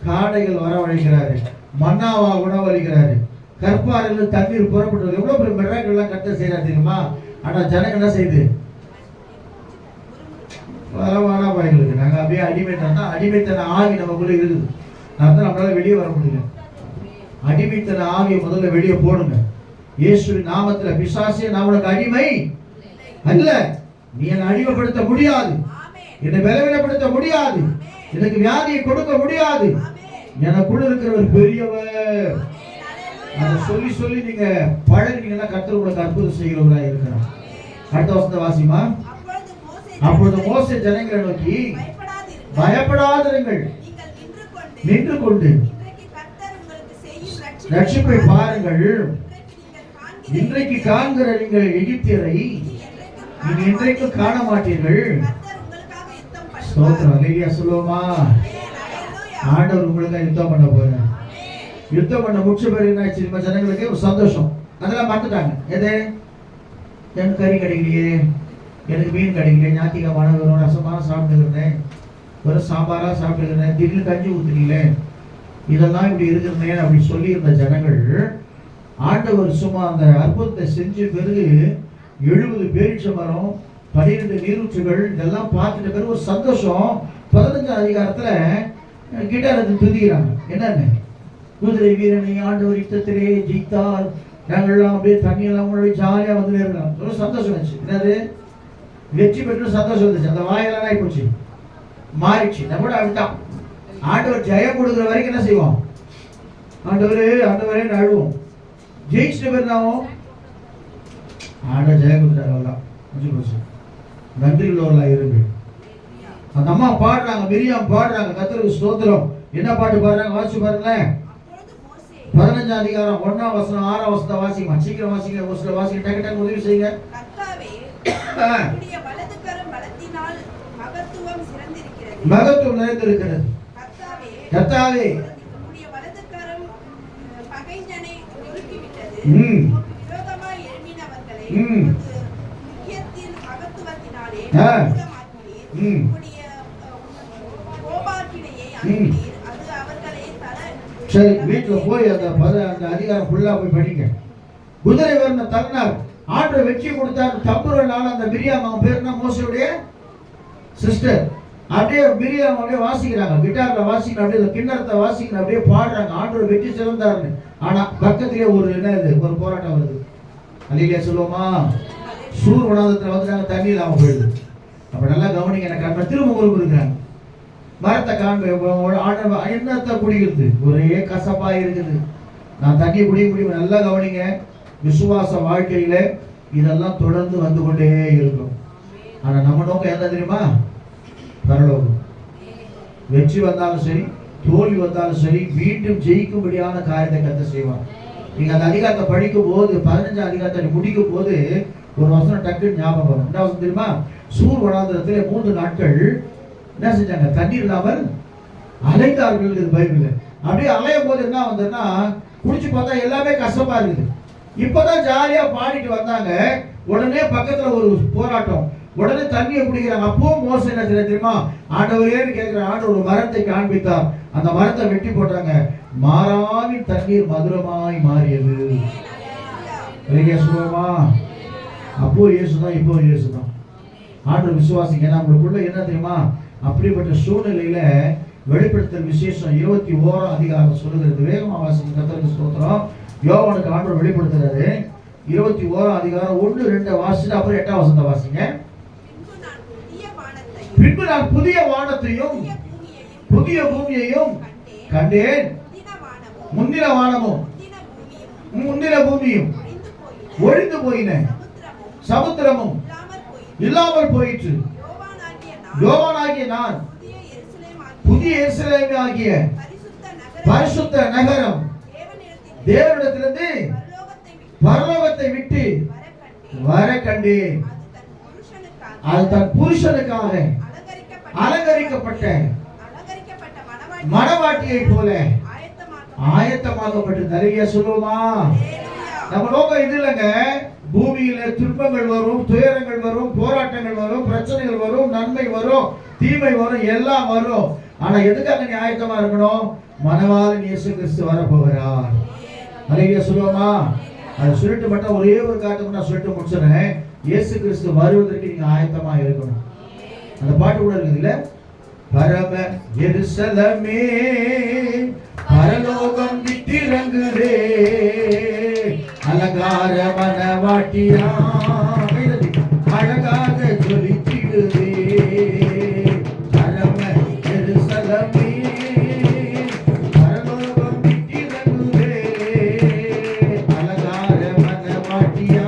காடைகள் வரவழைக்கிறாரு, மன்னாவா உணவளிக்கிறாரு, கற்பாறையில் தண்ணீர் புறப்பட்டு எவ்வளவு பெரிய மிராக்கிள் எல்லாம் கர்த்தர் செய்யறாரு தெரியுமா? ஆனா ஜனங்க என்ன செய்யுது? வரவானா பாய்களுக்கு நாங்க அப்படியே அடிமைத்தன ஆகி நமக்குள்ள இருக்குது. நம்மளால வெளியே வர முடியல. அடிமைத்தன ஆகிய முதல்ல வெளியே போடுங்க. இயேசுவின் நாமத்துல பிசாசே, நான் உனக்கு அடிமை அல்ல, நீ என்னை அடிமைப்படுத்த முடியாது, என்னை பலவீனப்படுத்த முடியாது, எனக்கு வியாதியை கொடுக்க முடியாது, எனக்குள்ள இருக்கிறவர் பெரியவர். அதை சொல்லி சொல்லி நீங்க பழகினீங்கன்னா கர்த்தர் உங்களுக்கு அற்புதம் செய்கிறவரா இருக்கிறார். அடுத்த வசனத்தை வாசிமா. அப்பொழுது மோசே ஜனங்களை நோக்கி, பயப்படாதிருங்கள், நின்று கொண்டு ரட்சிப்பை பாருங்கள். இன்றைக்கு காண்கிற நீங்கள் எகிப்தியரை நீங்க இன்றைக்கு காண மாட்டீர்கள். ஸ்தோத்திரம். அல்லேலூயா சொல்லுவோமா? ஆண்டவர் உங்களுக்கு யுத்தம் பண்ண போறார். யுத்தம் பண்ண முடிச்ச பிறகு என்னாச்சு? நம்ம ஜனங்களுக்கு ஒரு சந்தோஷம். அதெல்லாம் மறந்துட்டாங்க. எது? எனக்கு கறி கிடைக்கலையே, எனக்கு மீன் கிடைக்கலையே, ஞாத்திகமான வெறும் ரசமாக சாப்பிட்டுருந்தேன், வெறும் சாம்பாராக சாப்பிட்டுருந்தேன், திடீர்னு கஞ்சி ஊற்றுனீங்களே, இதெல்லாம் இப்படி இருக்கிறனே அப்படி சொல்லி இருந்த ஜனங்கள் ஆண்டவர் சும்மா அந்த அற்புதத்தை செஞ்ச பிறகு 70 பேரீச்ச மரம், 12 நீரூற்றுகள் இதெல்லாம் பார்த்துட்ட பிறகு ஒரு சந்தோஷம். 15ஆம் அதிகாரத்துல கிட்டாரத்தை துதிக்கிறாங்க. என்னன்னு? குதிரை வீரனை ஆண்டவர் யுத்தத்திலே ஜெயித்தார், நாங்கள்லாம் அப்படியே தண்ணியெல்லாம் முன்னாடி ஜாலியா வந்து இருக்கலாம். ஒரு சந்தோஷம் வந்துச்சு. என்னது? வெற்றி பெற்று சந்தோஷம் வந்துச்சு. அந்த வாயெல்லாம் ஆகி போச்சு, மாறிச்சு. நம்ம கூட விட்டான். ஆண்டவர் ஜெயம் கொடுக்குற வரைக்கும் என்ன செய்வோம்? ஆண்டவரே அழுவோம். ஜெயிச்சுட்டு பேர் நாவும் ஆண்டவர் ஜெயம் கொடுத்தாரு. நன்றி உள்ளவர்களா இருக்கு. அந்த அம்மா பாடுறாங்க, மிரியாம் பாடுறாங்க, கர்த்தருக்கு ஸ்தோத்திரம். என்ன பாட்டு பாடுறாங்க? வாசிச்சு பாருங்களேன். 15ஆம் அதிகாரம் 1ஆம் வசனம் 6ஆம் வசனத்தை வாசிங்க. சீக்கிரம் வாசிங்க. ஒரு சில வாசிங்க, டக்கு டக்கு உதவி செய்யுங்க. மகத்துவம் நிறைந்திருக்கிறது. கர்த்தாவே சரி, வீட்டுல போய் அந்த அதிகாரம் ஃபுல்லா போய் படிங்க. குதிரை வர்ண தன்னார் ஆண்டவர் வெற்றி கொடுத்தார். தம்புரனால அந்த மிரியாம், அவன் பேருனா மோசேயுடைய சிஸ்டர், அப்படியே மிரியாம் அப்படியே வாசிக்கிறாங்க, கிட்டார்ல வாசிக்கிறாங்க, அப்படியே கிண்ணறத்தை வாசிக்கிறாங்க, அப்படியே பாடுறாங்க, ஆண்டவர் வெற்றி சிறந்தாருன்னு. ஆனா பக்கத்திலே ஒரு ஒரு போராட்டம் வருது. அல்லேலூயா சொல்லுவோமா? சூர் வனாந்தரத்துல வந்துட்டாங்க, தண்ணீர் அவன் போயிடுது. அப்ப நல்லா கவனிங்க. எனக்கு திரும்ப ஊருக்கு இருக்கிறாங்க. மரத்தை காண்ப என்னத்தை குடிக்கிறது? ஒரே கசப்பா இருக்குது. நான் தண்ணி குடிக்க முடியும். நல்லா கவனிங்க. விசுவாச வாழ்க்கையில இதெல்லாம் தொடர்ந்து வந்து கொண்டே இருக்கும். ஆனா நம்ம நோக்கம் என்ன தெரியுமா? பரலோகம். வெற்றி வந்தாலும் சரி, தோல்வி வந்தாலும் சரி, மீண்டும் ஜெயிக்கும்படியான காரியத்தை கர்த்தர் செய்வார். நீங்க அந்த அதிகாரத்தை படிக்கும் போது, 15ஆம் அதிகாரத்தை முடிக்கும் போது ஒரு வசனம் டக்குன்னு ஞாபகம் வரும். என்ன வசனம் தெரியுமா? சூர் வனாந்தரத்திலே 3 நாட்கள் என்ன செஞ்சாங்க? தண்ணீர் இல்லாமல் அலைந்தார்கள். பைபிள் அப்படியே அலையும் போது என்ன வந்ததுன்னா, குடிச்சு பார்த்தா எல்லாமே கஷ்டமா இருக்குது. இப்பதான் ஜாலியா பாடிட்டு வந்தாங்க. உடனே பக்கத்துல ஒரு போராட்டம், உடனே தண்ணியை குடிக்கிறாங்க. அப்போ மோசே என்ன செய்ய தெரியுமா? ஆண்டவரேன்னு கேட்கிற ஆண்டவர் ஒரு மரத்தை காண்பித்தார். அந்த மரத்தை வெட்டி போட்டாங்க. மாறாவின் தண்ணீர் மதுரமாய் மாறியது. சொல்லுமா? அப்போ இயேசுதான், இப்போ இயேசுதான். ஆண்டவர் விசுவாசிங்க. நம்மளுக்குள்ள என்ன தெரியுமா? அப்படிப்பட்ட சூழ்நிலையில வெளிப்படுத்தல் விசேஷம் 21ஆம் அதிகாரம் சொல்லுகிறது. வேகமா வாசிங்க. கர்த்தருக்கு ஸ்தோத்திரம். யோவானுக்கு ஆண்டவர் வெளிப்படுத்துறாரு. 21ஆம் அதிகாரம் 1, 2 வாசிச்சு அப்புறம் 8ஆம் வசனத்தை வாசிங்க. பின்பு நான் புதிய வானத்தையும் புதிய பூமியையும் கண்டேன். கண்டேன். முந்தின வானமும் முந்தின பூமியும் ஒழிந்து போயின, சமுத்திரமும் இல்லாமல் போயிற்று. யோவானாகிய நான் புதிய எருசலேம் ஆகிய பரிசுத்த நகரம் தேவனிடத்திலிருந்து பரலோகத்தை விட்டு வர கண்டேன். அது தன் புருஷனுக்காக அலங்கரிக்கப்பட்ட மணவாட்டியை போல ஆயத்தமாக்கப்பட்டு நிறைய சொல்லுவோமா? நம்ம நோக்கம் இது இல்லைங்க. பூமியில துன்பங்கள் வரும், துயரங்கள் வரும், போராட்டங்கள் வரும், பிரச்சனைகள் வரும், நன்மை வரும், தீமை வரும், எல்லாம் வரும். ஆனா எதுக்காக நீ ஆயத்தமா இருக்கணும்? மணவாளன் இயேசு கிறிஸ்து வரப்போகிறார். நிறைய சொல்லுவோமா? அது சொல்லிட்டு மட்டும் ஒரே ஒரு காரணம் நான் சொல்லிட்டு முடிச்சிடுறேன். இயேசு கிறிஸ்து வருவதற்கு நீங்க ஆயத்தமா இருக்கணும். அந்த பாட்டு கூட இருக்குது இல்ல? பரம எருசலேமே பரலோகம் விட்டிறங்குதே, அலங்கார மணவாட்டியா அழகாக ஜொலித்திடுதே. பரம எருசலேமே பரலோகம் விட்டிறங்குதே, அலங்கார மணவாட்டியா.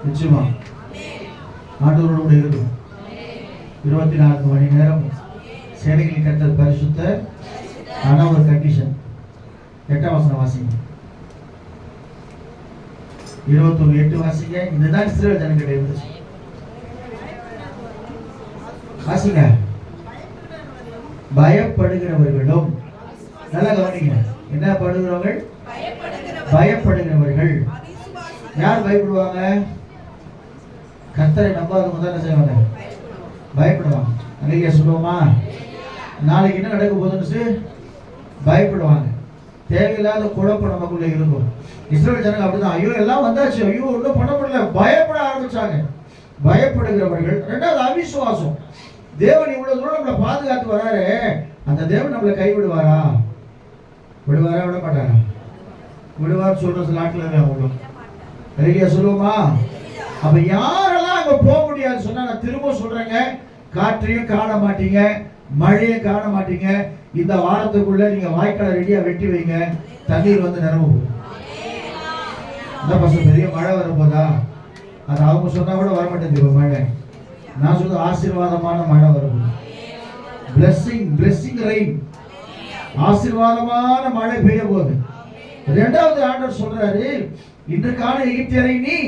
நிச்சயமா ஆண்டவரோடு கூட இருக்கும். 24 மணி நேரம் சேனைகளின் கர்த்தர் பரிசுத்த. ஆனா ஒரு கண்டிஷன். 8ஆம் வசனம் வாசிங்க. 21:8 வாசிங்க. இதுதான் இஸ்ரவேல் ஜனங்களுடைய இருந்துச்சு. வாசிங்க. பயப்படுகிறவர்களும், நல்லா கவனிங்க, என்ன படுகிறவர்கள்? பயப்படுகிறவர்கள். யார் பயப்படுவாங்க? கர்த்தரை நம்பாதவங்க தான் என்ன செய்வாங்க? பயப்படுவாங்க. அன்னைக்கு சொல்லுவோமா? நாளைக்கு என்ன நடக்க போகுதுன்னு பயப்படுவாங்க. தேவையில்லாத குழப்பம் நமக்குள்ள இருக்கும். இஸ்ரவேல் ஜனங்க அப்படிதான். ஐயோ எல்லாம் வந்தாச்சு, ஐயோ ஒன்றும் பண்ண முடியல, பயப்பட ஆரம்பிச்சாங்க. பயப்படுகிறவர்கள். ரெண்டாவது அவிசுவாசம். தேவன் இவ்வளவு தூரம் நம்மளை பாதுகாத்து வராரு, அந்த தேவன் நம்மளை கைவிடுவாரா? விடுவாரா? விட மாட்டாரா? விடுவார் சொல்ற சில நாட்கள் அவ்வளோ சரியா சொல்லுவோமா? அப்ப யாரெல்லாம் அங்க போக முடியாது சொன்னா, நான் திரும்ப சொல்றேங்க, காற்றையும் காண மாட்டீங்க, மழையும் காண மாட்டீங்க. இந்த வாரத்துக்குள்ள நீங்க வாய்க்கால ரெடியா வெட்டி வைங்க, தண்ணீர் வந்து நிரம்ப போகும். என்ன பசங்க, பெரிய மழை வரப்போதா? அது அவங்க சொன்னா கூட வரமாட்டேங்குது மழை. நான் சொல்றது ஆசீர்வாதமான மழை வரப்போகுது. பிளெஸிங் ரெயின், ஆசீர்வாதமான மழை பெய்ய போகுது. இரண்டாவது ஆண்டவர் சொல்றாரு, இன்றைக்கான எகிப்தியரை நீ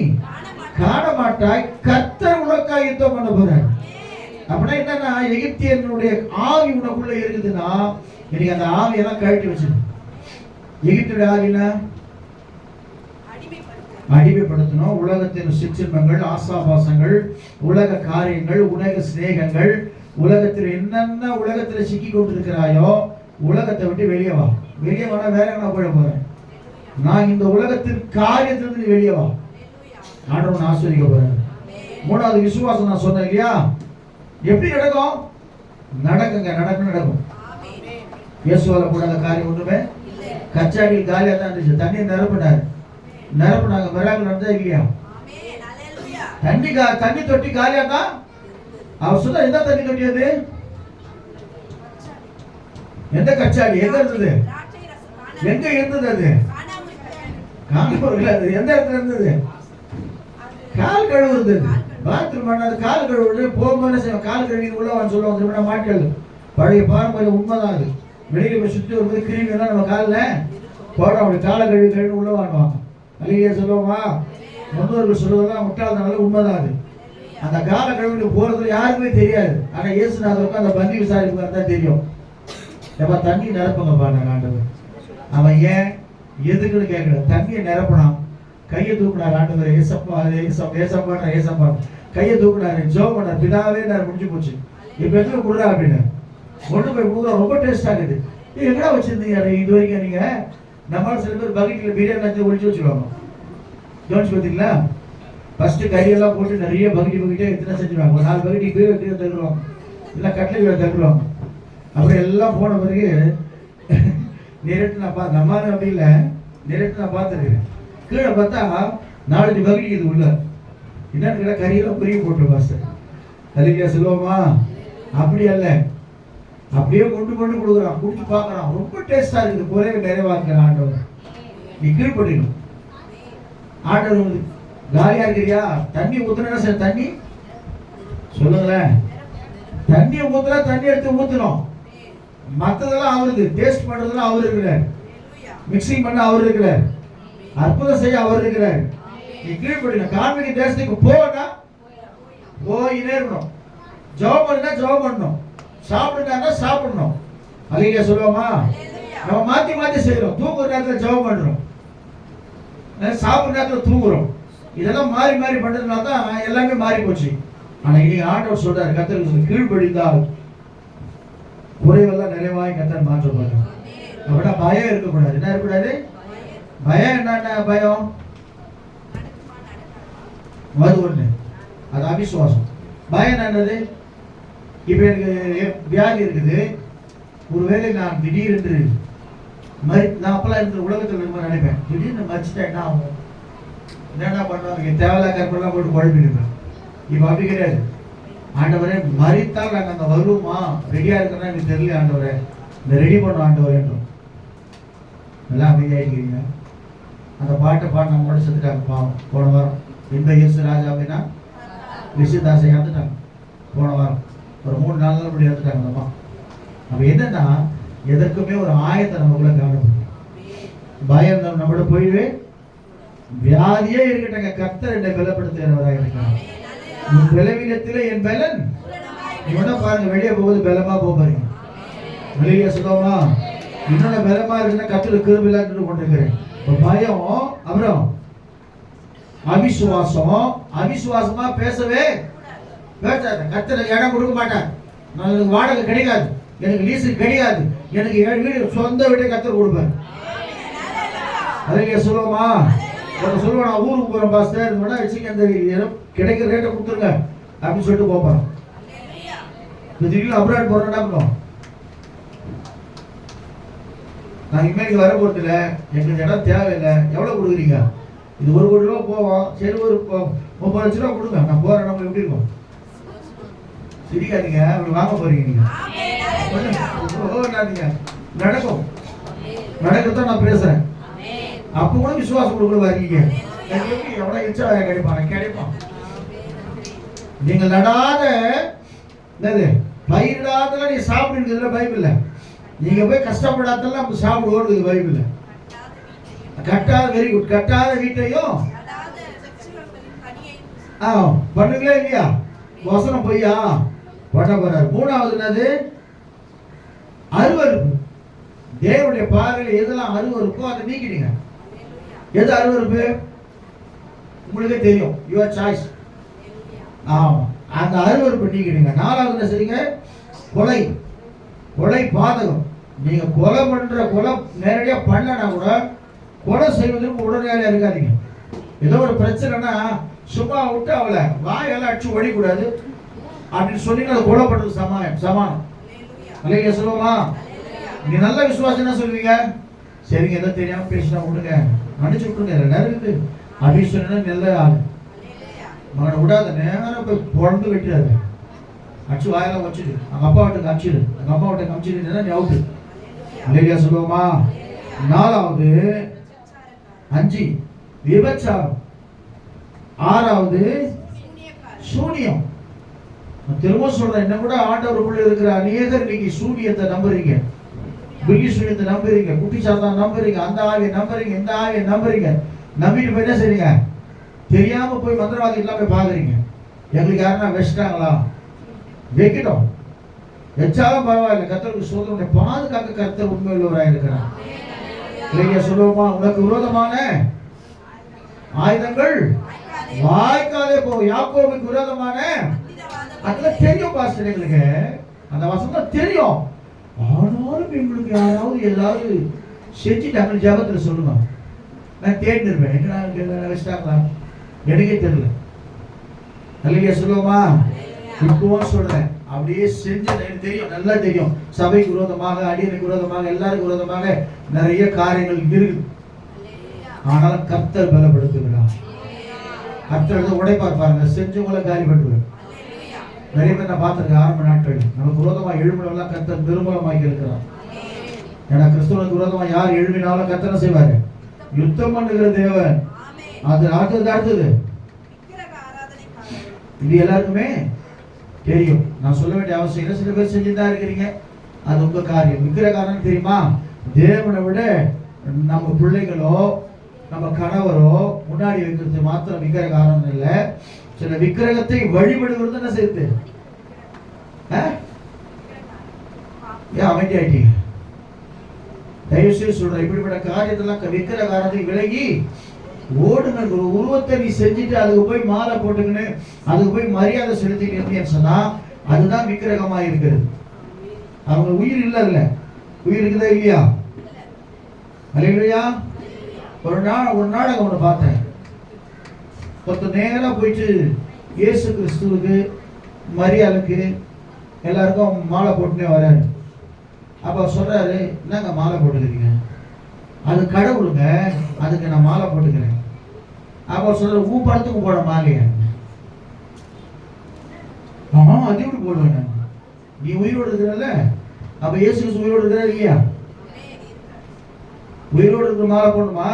காண மாட்டாய், கர்த்தர் உனக்காக யுத்தம் பண்ண போறார். அப்படின்னா என்னன்னா, எகிப்தியனுடைய ஆவி உனக்குள்ள இருக்குதுன்னா, இன்னைக்கு அந்த ஆவியெல்லாம் கழட்டி வச்சிரு. எகிப்துடைய ஆவினா அடிமைப்படுத்தணும். உலகத்தின் சிற்றின்பங்கள், ஆசாபாசங்கள், உலக காரியங்கள், உலக சிநேகங்கள், உலகத்தில் என்னென்ன உலகத்தில் சிக்கி கொண்டிருக்கிறாயோ, உலகத்தை விட்டு வெளியே வா. வெளியே வானா வேற என்ன போயிட போறேன்? நான் இந்த உலகத்தின் காரியத்திலிருந்து வெளியே வா. ஆண்டவன் ஆசீர்வதிக்க போறேன். மூணாவது விசுவாசம் நான் சொன்னேன் இல்லையா? எப்படி நடக்கும்? நடக்குங்க, நடக்கும். இயேசுவால கூட அந்த காரியம் ஒண்ணுமே கச்சாடியில் காலியா தான் இருந்துச்சு. தண்ணி நிரப்பினாங்க. மிராக்கிள் நடந்தா இல்லையா? தண்ணி தொட்டி காலியா தான். அவர் சொன்ன எந்த தண்ணி தொட்டி அது? எந்த கச்சாடி? எங்க இருந்தது? எங்க இருந்தது அது? காணப்படல. அது எந்த இடத்துல இருந்தது? கால் கழுவு இருந்தது. பாத்ரூம் பண்ணாது, கால் கழுவு போகும்போது கால் கழுவி உள்ளவான்னு சொல்லுவாங்க மாட்கள். பழைய பாரம்பரிய உண்மைதான் அது. வெளியில போய் சுற்றி வரும்போது கிருமி எல்லாம் நம்ம காலில் போட அப்படி காலை கழுவி உள்ளவானுவாங்க. அழகிய சொல்லுவோமா? முன்னோர்கள் சொல்லுவதெல்லாம் முட்டாள்தனால உண்மைதான் அது. அந்த கால கழுவிட்டு போறதுல யாருக்குமே தெரியாது. ஆனா இயேசுநாதருக்கு அந்த பந்தி விசாரிப்பு தான் தெரியும். எப்ப தண்ணி நிரப்புங்கப்பா நான் ஆண்டவர். அவன் ஏன் எதுக்குன்னு கேட்கல, தண்ணியை நிரப்பினான். கையை தூக்குனார் ஆண்டவர். ஏசப்பா கையை தூக்குனாரு, ஜோம் பண்ணார், பிதாவே நான் முடிஞ்சு போச்சு, இப்ப எதுக்கு கொடுறா அப்படின்னு கொண்டு போய் கொடுக்குறா. ரொம்ப டேஸ்டா இருக்குது. எங்கடா வச்சிருந்தீங்க இது வரைக்கும்? நீங்க நம்மளால சில பேர் பக்கெட்டில் பிரியாணி ஒழிச்சு வச்சுருவாங்க. கவனிச்சு பார்த்தீங்களா? ஃபர்ஸ்ட் கறியெல்லாம் போட்டு நிறைய பக்கெட்டே எத்தனை செஞ்சுருவாங்க. ஒரு 4 பக்கெட்டி போய் வெட்டி தருவாங்க, இல்லை கட்லை தருவாங்க. அப்புறம் எல்லாம் போன பிறகு நேரட்டு நான் நம்மளால அப்படி இல்லை, நேரட்டு நான் பார்த்துருக்கேன். கீழே பார்த்தா 4 பக்கெட்டி இது உள்ள என்னன்னு கேட்டால் கறியெல்லாம் பெரிய போட்டு பாஸ்டர் அதுக்கே சொல்லுவோமா? அப்படி அல்ல, அப்படியே கொண்டு கொடுக்குறான். குடிச்சு பார்க்கறான், ரொம்ப டேஸ்டா இருக்குது, குறைய நிறைவாக்குறான் ஆண்டவர். நீ கீழ்படிக்கணும். ஆண்டவர் காலியா இருக்கிறியா? தண்ணி ஊத்துனா சார், தண்ணி சொல்லுங்களேன். தண்ணியை ஊத்துனா தண்ணி எடுத்து ஊத்தணும். மற்றதெல்லாம் அவருக்கு, டேஸ்ட் பண்றதெல்லாம் அவர் இருக்கிறார், மிக்சிங் பண்ண அவர் இருக்கிறார், அற்புதம் செய்ய அவர் இருக்கிறார். நீ கீழ்படிக்கணும். காண்பிக்க தேசத்துக்கு போனா போயினே இருக்கணும். ஜெபம் பண்ணா ஜெபம் பண்ணணும், சாப்பிடுனா சாப்பிடணும். அழகிய சொல்லுவோமா? நம்ம மாத்தி செய்யறோம். தூங்குற நேரத்தில் ஜெபம் பண்றோம், சாப்பிடுற நேரத்தில் தூங்குறோம். இதெல்லாம் மாறி பண்றதுனால தான் எல்லாமே மாறி போச்சு. ஆனா இன்னைக்கு ஆண்டவர் சொல்றாரு, கர்த்தருக்கு கீழ்ப்படிந்தால் குறைவெல்லாம் நிறைவாய் கர்த்தர் மாற்றப்படுறாரு. அப்படின்னா பயம் இருக்கக்கூடாது. என்ன இருக்கக்கூடாது? பயம் என்ன? பயம் அது ஒண்ணு, அது அவிசுவாசம். பயம் என்னது? இப்ப எனக்கு வியாதி இருக்குது, ஒருவேளை நான் திடீரென்று நான் அப்பெல்லாம் இருக்கிற உலகத்தில் ரொம்ப நினைப்பேன், திடீர்னு மறிச்சிட்டா என்ன ஆகும், என்னென்ன பண்ணுவாங்க, தேவையில்லா கற்பெல்லாம் போட்டு குழப்பிடுவேன். இப்ப அப்படி கிடையாது. ஆண்டவரே, மறித்தால் நாங்கள் அங்கே வருவோமா, ரெடியா இருக்கிறோன்னா எனக்கு தெரியல ஆண்டவரே, இந்த ரெடி பண்ணோம் ஆண்டவரேன்றோம். எல்லாம் அமைதியாகிக்கிறீங்க. அந்த பாட்டை பாட்டு நம்ம கூட செத்துட்டாங்க பாவம். போன வாரம் இந்த இயேசு ராஜா அப்படின்னா ரிஷிதாசை இறந்துட்டாங்க. போன வாரம் ஒரு 3 நாள் அப்படி இறந்துட்டாங்க அம்மா. அப்ப என்னன்னா, எதற்குமே ஒரு ஆயத்தை நமக்குள்ள காணப்படும். பயம் நம்மளோட போயிடுவே. வியாதியே இருக்கட்டங்க, கர்த்தர் என்னை பலப்படுத்துகிறவராக இருக்காங்க. உன் பலவீனத்திலே என் பலன். இவனை பாருங்க, வெளியே போகுது பலமா போறீங்க. வெளியே சொல்லுவோமா? இன்னொன்னு பலமா இருக்குன்னா கர்த்தர் கிருபையில கொண்டிருக்கிறேன். பயம், அப்புறம் அவிசுவாசம். அவிசுவாசமா பேசவே பேசாத. கர்த்தர் இடம் கொடுக்க மாட்டார். நான் எனக்கு வாடகை கிடைக்காது, எனக்கு லீஸு கிடையாது, எனக்கு 7 வீடு சொந்த வீட்டை கர்த்தர் கொடுப்பார். அதுக்கு சொல்லுவோமா? ஒரு சொல்லுவோம், நான் ஊருக்கு போகிறேன் பாஸ்டர், இந்த மாதிரி வச்சுக்க, அந்த கிடைக்கிற ரேட்டை கொடுத்துருங்க அப்படின்னு சொல்லிட்டு போப்பான். திடீர்னு அப்ராட் போகிறோம், என்ன பண்ணுவோம்? நான் இனிமேல் வர போகிறதில்ல, எங்களுக்கு இடம் தேவையில்லை, எவ்வளோ கொடுக்குறீங்க? இது 1 கோடி ரூபா போவோம், சரி ஒரு 30 லட்ச ரூபா கொடுங்க, நான் போகிறேன். நம்ம எப்படி இருக்கும்? சிரிக்காதீங்க, அப்படி வாங்க போறீங்க நீங்க. நடக்கும், நடக்கத்தான் நான் பேசுறேன். அப்போ கூட விசுவாசம் கொடுக்க வரீங்க. எவ்வளவு இச்சா கிடைப்பான் கிடைப்பான். நீங்கள் நடாத என்னது பயிரிடாதல நீ சாப்பிடுறதுல பைபிள்ல. நீங்க போய் கஷ்டப்படாதெல்லாம் நம்ம சாப்பிடுவோம் பைபிள்ல. கட்டாத, வெரி குட், கட்டாத வீட்டையும் பண்ணுங்களே இல்லையா? வசனம் பொய்யா பண்ண போறாரு. 3வது என்னது? அருவருப்பு. தேவனுடைய பார்வையில் எதெல்லாம் அருவருப்போ அதை நீக்கிடுங்க. எது அருவருப்பு உங்களுக்கே தெரியும், யுவர் சாய்ஸ். ஆமா, அந்த அருவருப்பு நீக்கிடுங்க. 4வது என்ன செய்யுங்க? கொலை. கொலை பாதகம். நீங்க கொலை பண்ற கொலை நேரடியா பண்ணனா கூட கொலை செய்வதற்கு உடனடியாக இருக்காதீங்க. ஏதோ ஒரு பிரச்சனைனா சும்மா விட்டு அவளை வாயெல்லாம் அடிச்சு ஓடிக்கூடாது அப்படின்னு சொன்னீங்கன்னா அது கொலை பண்றது சமானம். அல்லையா சொல்லுவோமா? நீங்க நல்ல விசுவாசம் என்ன சொல்லுவீங்க? சரிங்க, ஏதோ தெரியாம பேசினா விடுங்க, மன்னிச்சு விட்டுருங்க, இருக்குது அப்படின்னு சொன்னா நல்ல ஆளு. மகனை விடாத, நேரம் போய் பொழந்து வெட்டிடாது, அடிச்சு வாயெல்லாம் வச்சுடு, அங்க அப்பா விட்டு காமிச்சிடு, அங்க அம்மா விட்டு காமிச்சிடுன்னா நீ அவுட்டு. இல்லையா சொல்லுவோமா? 4வது 5 விபச்சாரம். 6வது சூனியம். திரும்ப சொல்றேன், என்ன கூட ஆண்டவருக்குள்ள இருக்கிற அநேகர் நீங்க சூனியத்தை நம்புறீங்க, பில்லி சூனியத்தை நம்புறீங்க, குட்டி சாத்தான் நம்புறீங்க, அந்த ஆவியை நம்புறீங்க, இந்த ஆவியை நம்புறீங்க. நம்பிட்டு போய் என்ன செய்றீங்க? தெரியாம போய் மந்திரவாதி எல்லாம் போய் பாக்குறீங்க. எங்களுக்கு யாருன்னா வச்சிட்டாங்களா? வைக்கட்டும், வச்சாலும் பரவாயில்ல. கர்த்தருக்கு சோதனை பாதுகாக்க கர்த்தர் உண்மை உள்ளவராக இருக்கிறார். இல்லையா சொல்லுவோமா? உனக்கு விரோதமான ஆயுதங்கள் வாய்க்காலே போகும். யாக்கோபுக்கு விரோதமான அதெல்லாம் தெரியும் பாஸ்டர், எங்களுக்கு அந்த வசனம் தெரியும். ஆனாலும் எங்களுக்கு யாராவது ஏதாவது செஞ்சுட்டாங்க ஜபத்தில் சொல்லுங்க, நான் தேடி இருப்பேன். எங்க வச்சிட்டாங்களா எனக்கே தெரியல. இல்லையா சொல்லுவோமா? இப்பவும் சொல்றேன், அப்படியே செஞ்சது எனக்கு தெரியும், நல்லா தெரியும். சபைக்கு விரோதமாக, அடியனுக்கு விரோதமாக, எல்லாருக்கும் விரோதமாக நிறைய காரியங்கள் இருக்குது. ஆனாலும் கர்த்தர் பலப்படுத்துகிறார். கர்த்தர் உடைப்பார் பாருங்க, செஞ்சவங்களை காலி பண்ணுவார். நிறைய பேர் நான் பார்த்திருக்கேன். ஆரம்ப நாட்கள் நமக்கு விரோதமா எழுப்பினவெல்லாம் கர்த்தர் நிர்மூலமாக்கி இருக்கிறார். ஏன்னா கிறிஸ்துவனுக்கு விரோதமா யார் எழுப்பினாலும் கர்த்தர் செய்வாரு, யுத்தம் பண்ணுகிற தேவன். அது அடுத்தது இது எல்லாருக்குமே தெரியும், நான் சொல்ல வேண்டிய அவசியம் இல்லை. சில பேர் செஞ்சுதான் இருக்கிறீங்க, அது உங்க காரியம். விக்கிரகாரன் தெரியுமா? தேவனை விட நம்ம பிள்ளைகளோ நம்ம கணவரோ முன்னாடி வைக்கிறது மாத்திரம் விக்கிரகாரன் இல்லை. சில விக்கிரகத்தை வழிபடுவது என்ன செய்யுது? ஏன் அமைதி ஆயிட்டீங்க? தயவு செய்து சொல்றேன், இப்படிப்பட்ட காரியத்தெல்லாம் விக்கிரகாரத்தை விலகி ஓடுங்க. ஒரு உருவத்தை நீ செஞ்சுட்டு அதுக்கு போய் மாலை போட்டுக்கின்னு அதுக்கு போய் மரியாதை செலுத்திக்கிறீங்கன்னு சொன்னா அதுதான் விக்கிரகமா இருக்கிறது. அவங்க உயிர் இல்ல, உயிர் இருக்குதா இல்லையா? அல்லேலூயா. ஒரு நாடகம் ஒன்று பார்த்தேன். ஒருத்தர் நேரம் போயிட்டு இயேசு கிறிஸ்துவுக்கு மரியாதைக்கு எல்லாருக்கும் மாலை போட்டுனே வர்றாரு. அப்ப சொல்றாரு, என்னங்க மாலை போட்டுக்கிறீங்க? அது கடவுளுங்க, அதுக்கு நான் மாலை போட்டுக்கிறேன். அப்ப சொல்ற, ஊ படத்துக்கு போட மாலையா? ஆமா, அது எப்படி போடுவேன்? நீ உயிரோடு இருக்கிறல்ல, அப்ப இயேசு கிறிஸ்து உயிரோடு இருக்கிறார் இல்லையா? உயிரோடு இருக்கிற மாலை போடணுமா?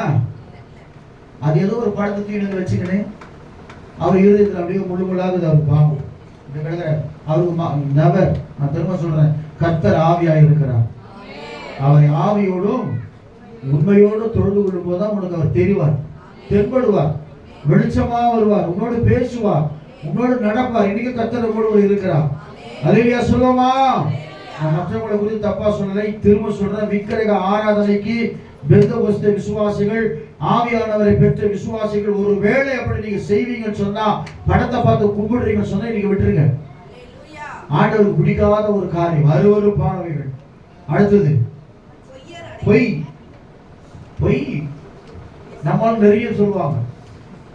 அது ஏதோ ஒரு படத்தை தூக்கி வச்சுக்கணும். அவர் இருதயத்தில் அப்படியே முழுமுள்ளாகுது. அவர் பாவம் அவருக்கு நபர். நான் திரும்ப சொல்றேன், கர்த்தர் ஆவியாக இருக்கிறார். அவரை ஆவியோடும் உண்மையோடு தொழுது கொள்ளும் போதுதான் உனக்கு அவர் தெரிவார், தென்படுவார், வெளிச்சமா வருவார், உன்னோடு பேசுவார், உன்னோடு நடப்பார். இன்னைக்கு கர்த்தர் கூட இருக்கிறார். அல்லேலூயா சொல்லுவோமா? நான் மற்றவங்களை குறித்து தப்பா சொல்லலை, திரும்ப சொல்றேன். விக்கிரக ஆராதனைக்கு பெந்தகோஸ்தே விசுவாசிகள், ஆவியானவரை பெற்ற விசுவாசிகள் ஒருவேளை அப்படி நீங்க செய்வீங்கன்னு சொன்னா, படத்தை பார்த்து கும்பிடுறீங்கன்னு சொன்னா நீங்க விட்டுருங்க. ஆண்டவருக்கு பிடிக்காத ஒரு காரியம், அருவருப்பானவைகள். அடுத்தது பொய். பொய் நம்மளும் நிறைய சொல்லுவாங்க,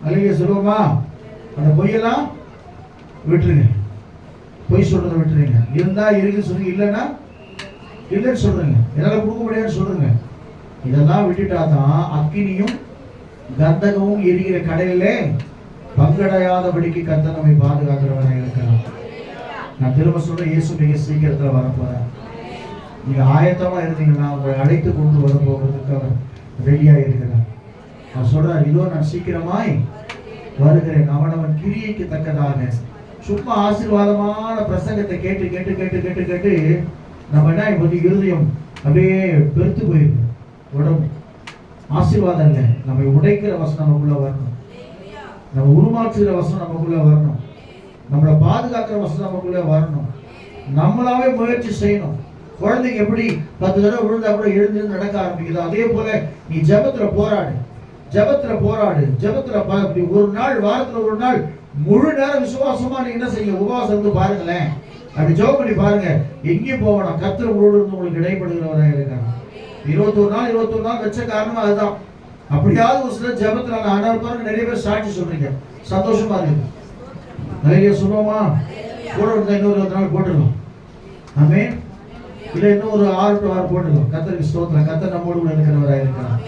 நிறைய சொல்லுவோமா? அந்த பொய்யெல்லாம் விட்டுருங்க. பொய் சொல்றதை விட்டுருங்க. இருந்தா இருக்கு சொல்லுங்க, இல்லைன்னா இல்லைன்னு சொல்றீங்க, என்னால கொடுக்க முடியாதுன்னு சொல்றீங்க. இதெல்லாம் விட்டுட்டாதான் அக்கினியும் கந்தகமும் எரிகிற கடலிலே பங்கடையாதபடிக்கு கர்த்தர் நம்மை பாதுகாக்கிறவராக இருக்கிறார். நான் திரும்ப சொல்றேன், இயேசு மிக சீக்கிரத்தில் வரப்போறார். நீங்க ஆயத்தமா இருந்தீங்கன்னா உங்களை அழைத்து கொண்டு வர போகிறதுக்கு அவர் ரெடியா இருக்கிறார். அவர் சொல்றார், இதோ நான் சீக்கிரமாய் வருகிறேன். அவனவன் கிரியைக்கு தக்கதாக. சும்மா ஆசீர்வாதமான பிரசங்கத்தை கேட்டு கேட்டு கேட்டு கேட்டு கேட்டு நம்ம என்ன இப்போது இருதயம் அப்படியே பெருத்து போயிருக்கு. உடம்பு ஆசீர்வாதம் இல்லை, நம்ம உடைக்கிற வசனம் நமக்குள்ள வரணும், நம்ம உருமாற்றுகிற வசனம் நமக்குள்ள வரணும், நம்மளை பாதுகாக்கிற வசனம் நமக்குள்ள வரணும். நம்மளாவே முயற்சி செய்யணும். குழந்தைங்க எப்படி 10 தடவை விழுந்தா கூட எழுந்து நடக்க ஆரம்பிக்குதோ அதே போல நீ ஜெபத்துல போராடு, ஜெபத்துல போராடு, ஜெபத்துல ஒரு நாள், வாரத்துல ஒரு நாள் முழு நேரம் விசுவாசமா நீங்க என்ன செய்ய, உபவாசம் இருந்து பாருங்களேன். அப்படி ஜெபம் பண்ணி பாருங்க. எங்கேயும் போகணும், கர்த்தர் உங்களோடு இருந்து உங்களுக்கு இடைப்படுகிறவராக இருக்காங்க. 21 நாள் வச்ச காரணம் அதுதான். அப்படியாவது ஒரு சில ஜெபத்துல ஆண்டவர் பாருங்க, நிறைய பேர் சாட்சி சொல்றீங்க, சந்தோஷமா இருக்கு. நிறைய சொல்லுவோமா? கூட இருந்தா இன்னொரு 20 நாள் போட்டுருக்கோம். ஆமே இல்ல இன்னும் ஒரு 6 to 6 போட்டுருக்கோம். கர்த்தருக்கு ஸ்தோத்திரம். கர்த்தர் நம்மோடு கூட இருக்கிறவராக இருக்கிறார்.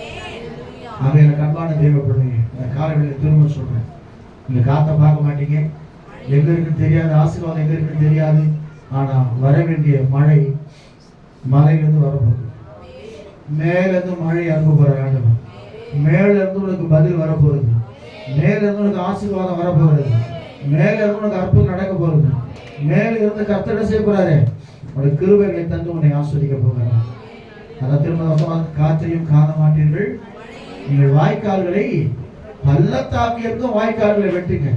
ஆக எனக்கு அன்பான தேவப்படுங்க, இந்த காலையில் திரும்ப சொல்றேன், நீங்க காத்த பார்க்க மாட்டீங்க, எங்க இருக்குன்னு தெரியாது, ஆசீர்வாதம் எங்க இருக்குன்னு தெரியாது. ஆனா வர வேண்டிய மழை மலையிலிருந்து வரப்போகுது. மேல இருந்து மழை அனுப்ப போற ஆண்டவன். மேல இருந்து உனக்கு பதில் வரப்போகுது. மேல இருந்து உனக்கு ஆசீர்வாதம் வரப்போகுது. மேல இருந்து உனக்கு அற்புதம் நடக்க போகுது. மேல இருந்து கர்த்தர் செய்ய போறாரு, உனக்கு கிருபைகளை தந்து உன்னை ஆஸ்வதிக்க போகிறார். அதை திரும்ப காற்றையும் காண மாட்டீர்கள், நீங்கள் வாய்க்கால்களை பள்ளத்தாக்கியிருக்கும் வாய்க்கால்களை வெட்டுங்க.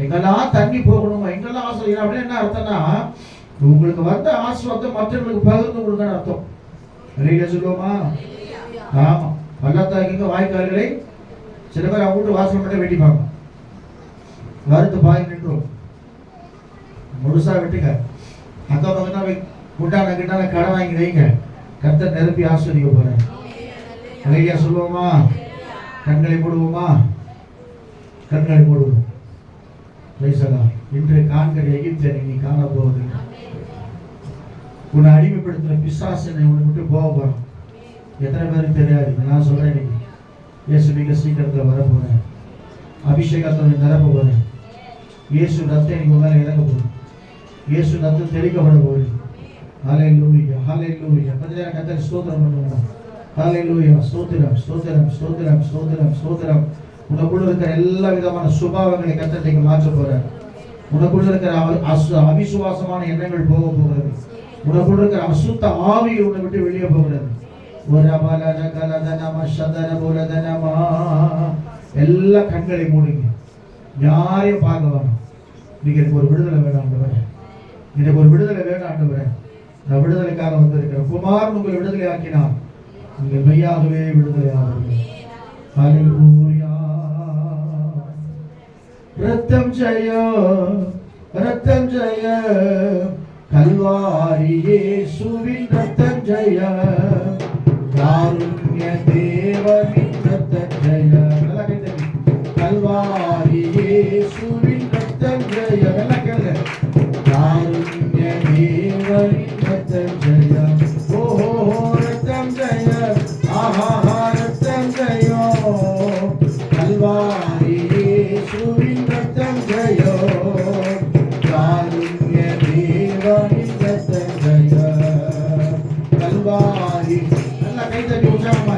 எங்கெல்லாம் தண்ணி போகணுமோ எங்கெல்லாம் ஆசிரியர் அப்படின்னு என்ன அர்த்தம்னா, உங்களுக்கு வந்த ஆசீர்வாதத்தை மற்றவர்களுக்கு பகிர்ந்து கொடுங்கன்னு அர்த்தம். இல்லையா சொல்லுவோமா? ஆமா, பள்ளத்தாக்கிங்க வாய்க்கால்களை சில பேர் அவங்க வீட்டு வாசல் மட்டும் வெட்டிப்பாங்க, வறுத்து பாய் நின்றும். முழுசா வெட்டுங்க. அக்கம் பக்கத்தான் குண்டான கிட்டான கடை வாங்கி வைங்க, கர்த்தர் நிரப்பி ஆஸ்வதிக்க போறேன். இல்லையா சொல்லுவோமா? கண்களை மூடுவோமா? கண்களை மூடுவோம். இன்று காண்கிற எகிப்தியரை நீ காண போவதில்லை. உன்னை அடிமைப்படுத்துற பிசாசனை உன்னை விட்டு போக போறான். எத்தனை பேருக்கு தெரியாது? நான் சொல்றேன், இன்னைக்கு இயேசு மிக சீக்கிரத்தில் வர போறேன். அபிஷேகத்தை நிரப்ப போறேன். இயேசு ரத்தம் இன்னைக்கு மேல இறங்க போகுது. இயேசு ரத்தம் தெளிக்கப்பட போகுது. ஹல்லேலூயா, ஹல்லேலூயா. கொஞ்ச நேரம் கர்த்தருக்கு ஸ்தோத்திரம் பண்ணுங்க. ஹல்லேலூயா. ஸ்தோத்திரம், ஸ்தோத்திரம், ஸ்தோத்திரம், ஸ்தோத்திரம், ஸ்தோத்திரம். உனக்குள்ள இருக்கிற எல்லா விதமான சுபாவங்களை கர்த்தர் நீங்க மாற்ற போறார். உனக்குள்ள இருக்கிற அவிசுவாசமான எண்ணங்கள் போக போகிறது. உனக்குள்ள இருக்கிற அசுத்த ஆவிகள் உன்னை விட்டு வெளியே போகிறது. எல்லா கண்களை மூடுங்க, யாரையும் பார்க்க வேணும். நீங்க எனக்கு ஒரு விடுதலை வேணும் ஆண்டவரே, எனக்கு ஒரு விடுதலை வேணும் ஆண்டவரே. நான் விடுதலைக்காக வந்திருக்கிறேன். குமாரன் உங்களை விடுதலை ஆக்கினார், நீங்கள் மெய்யாகவே விடுதலை ஆகுங்கள். ஹல்லேலூயா. ரத்தம் ஜெயம், ரத்தம் ஜெயம், கல்வாரி இயேசுவின் ரத்தம் ஜெயம், காருண்ய தேவனின் ரத்தம் ஜெயம். நல்லா கேளுங்க. கல்வாரி இயேசுவின் ரத்தம் ஜெயம். நல்லா கேளுங்க. காருண்ய தேவனின் ரத்தம் ஜெயம். ஓஹோ ரத்தம் ஜெயம், ஆஹா ரத்தம் ஜெயம், கல்வாரி இயேசுவின் ரத்தம் ஜெயம், காருண்ய தேவனின் ரத்தம் ஜெயம், கல்வாரி. நல்லா கை தட்டி உற்சாகமா.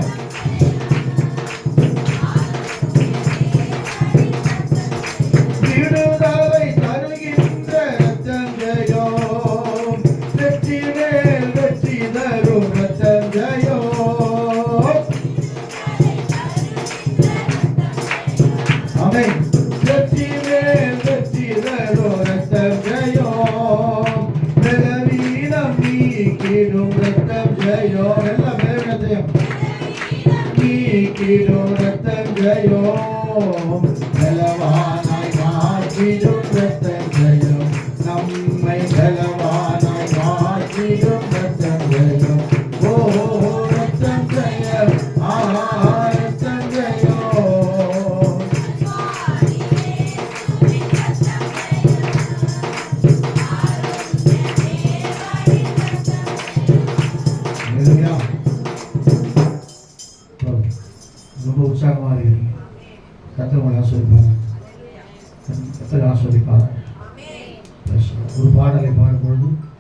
விடுதலை தருகின்ற ரத்தம் ஜெயம், வெற்றி மேல் வெற்றி தரும் ரத்தம் ஜெயம். ஆமென். வெற்றி மேல் வெற்றி தரும் ரத்தம் ஜெயம், பலவீனம் நீக்கிடும் ரத்தம் ஜெயம். எல்லாம் பலவீனத்தையும் நீக்கிடும் ரத்தம் ஜெயம், பலவானாய் மாற்றிடும் ரத்தம் ஜெயம், நம்மை பலவான் உற்சாகமாக இருக்கிறீங்க. கர்த்தர் உங்களை ஆசீர்வதிப்பார். கர்த்தர் ஆசீர்வதிப்பார். ஒரு பாடலை பாடும்பொழுது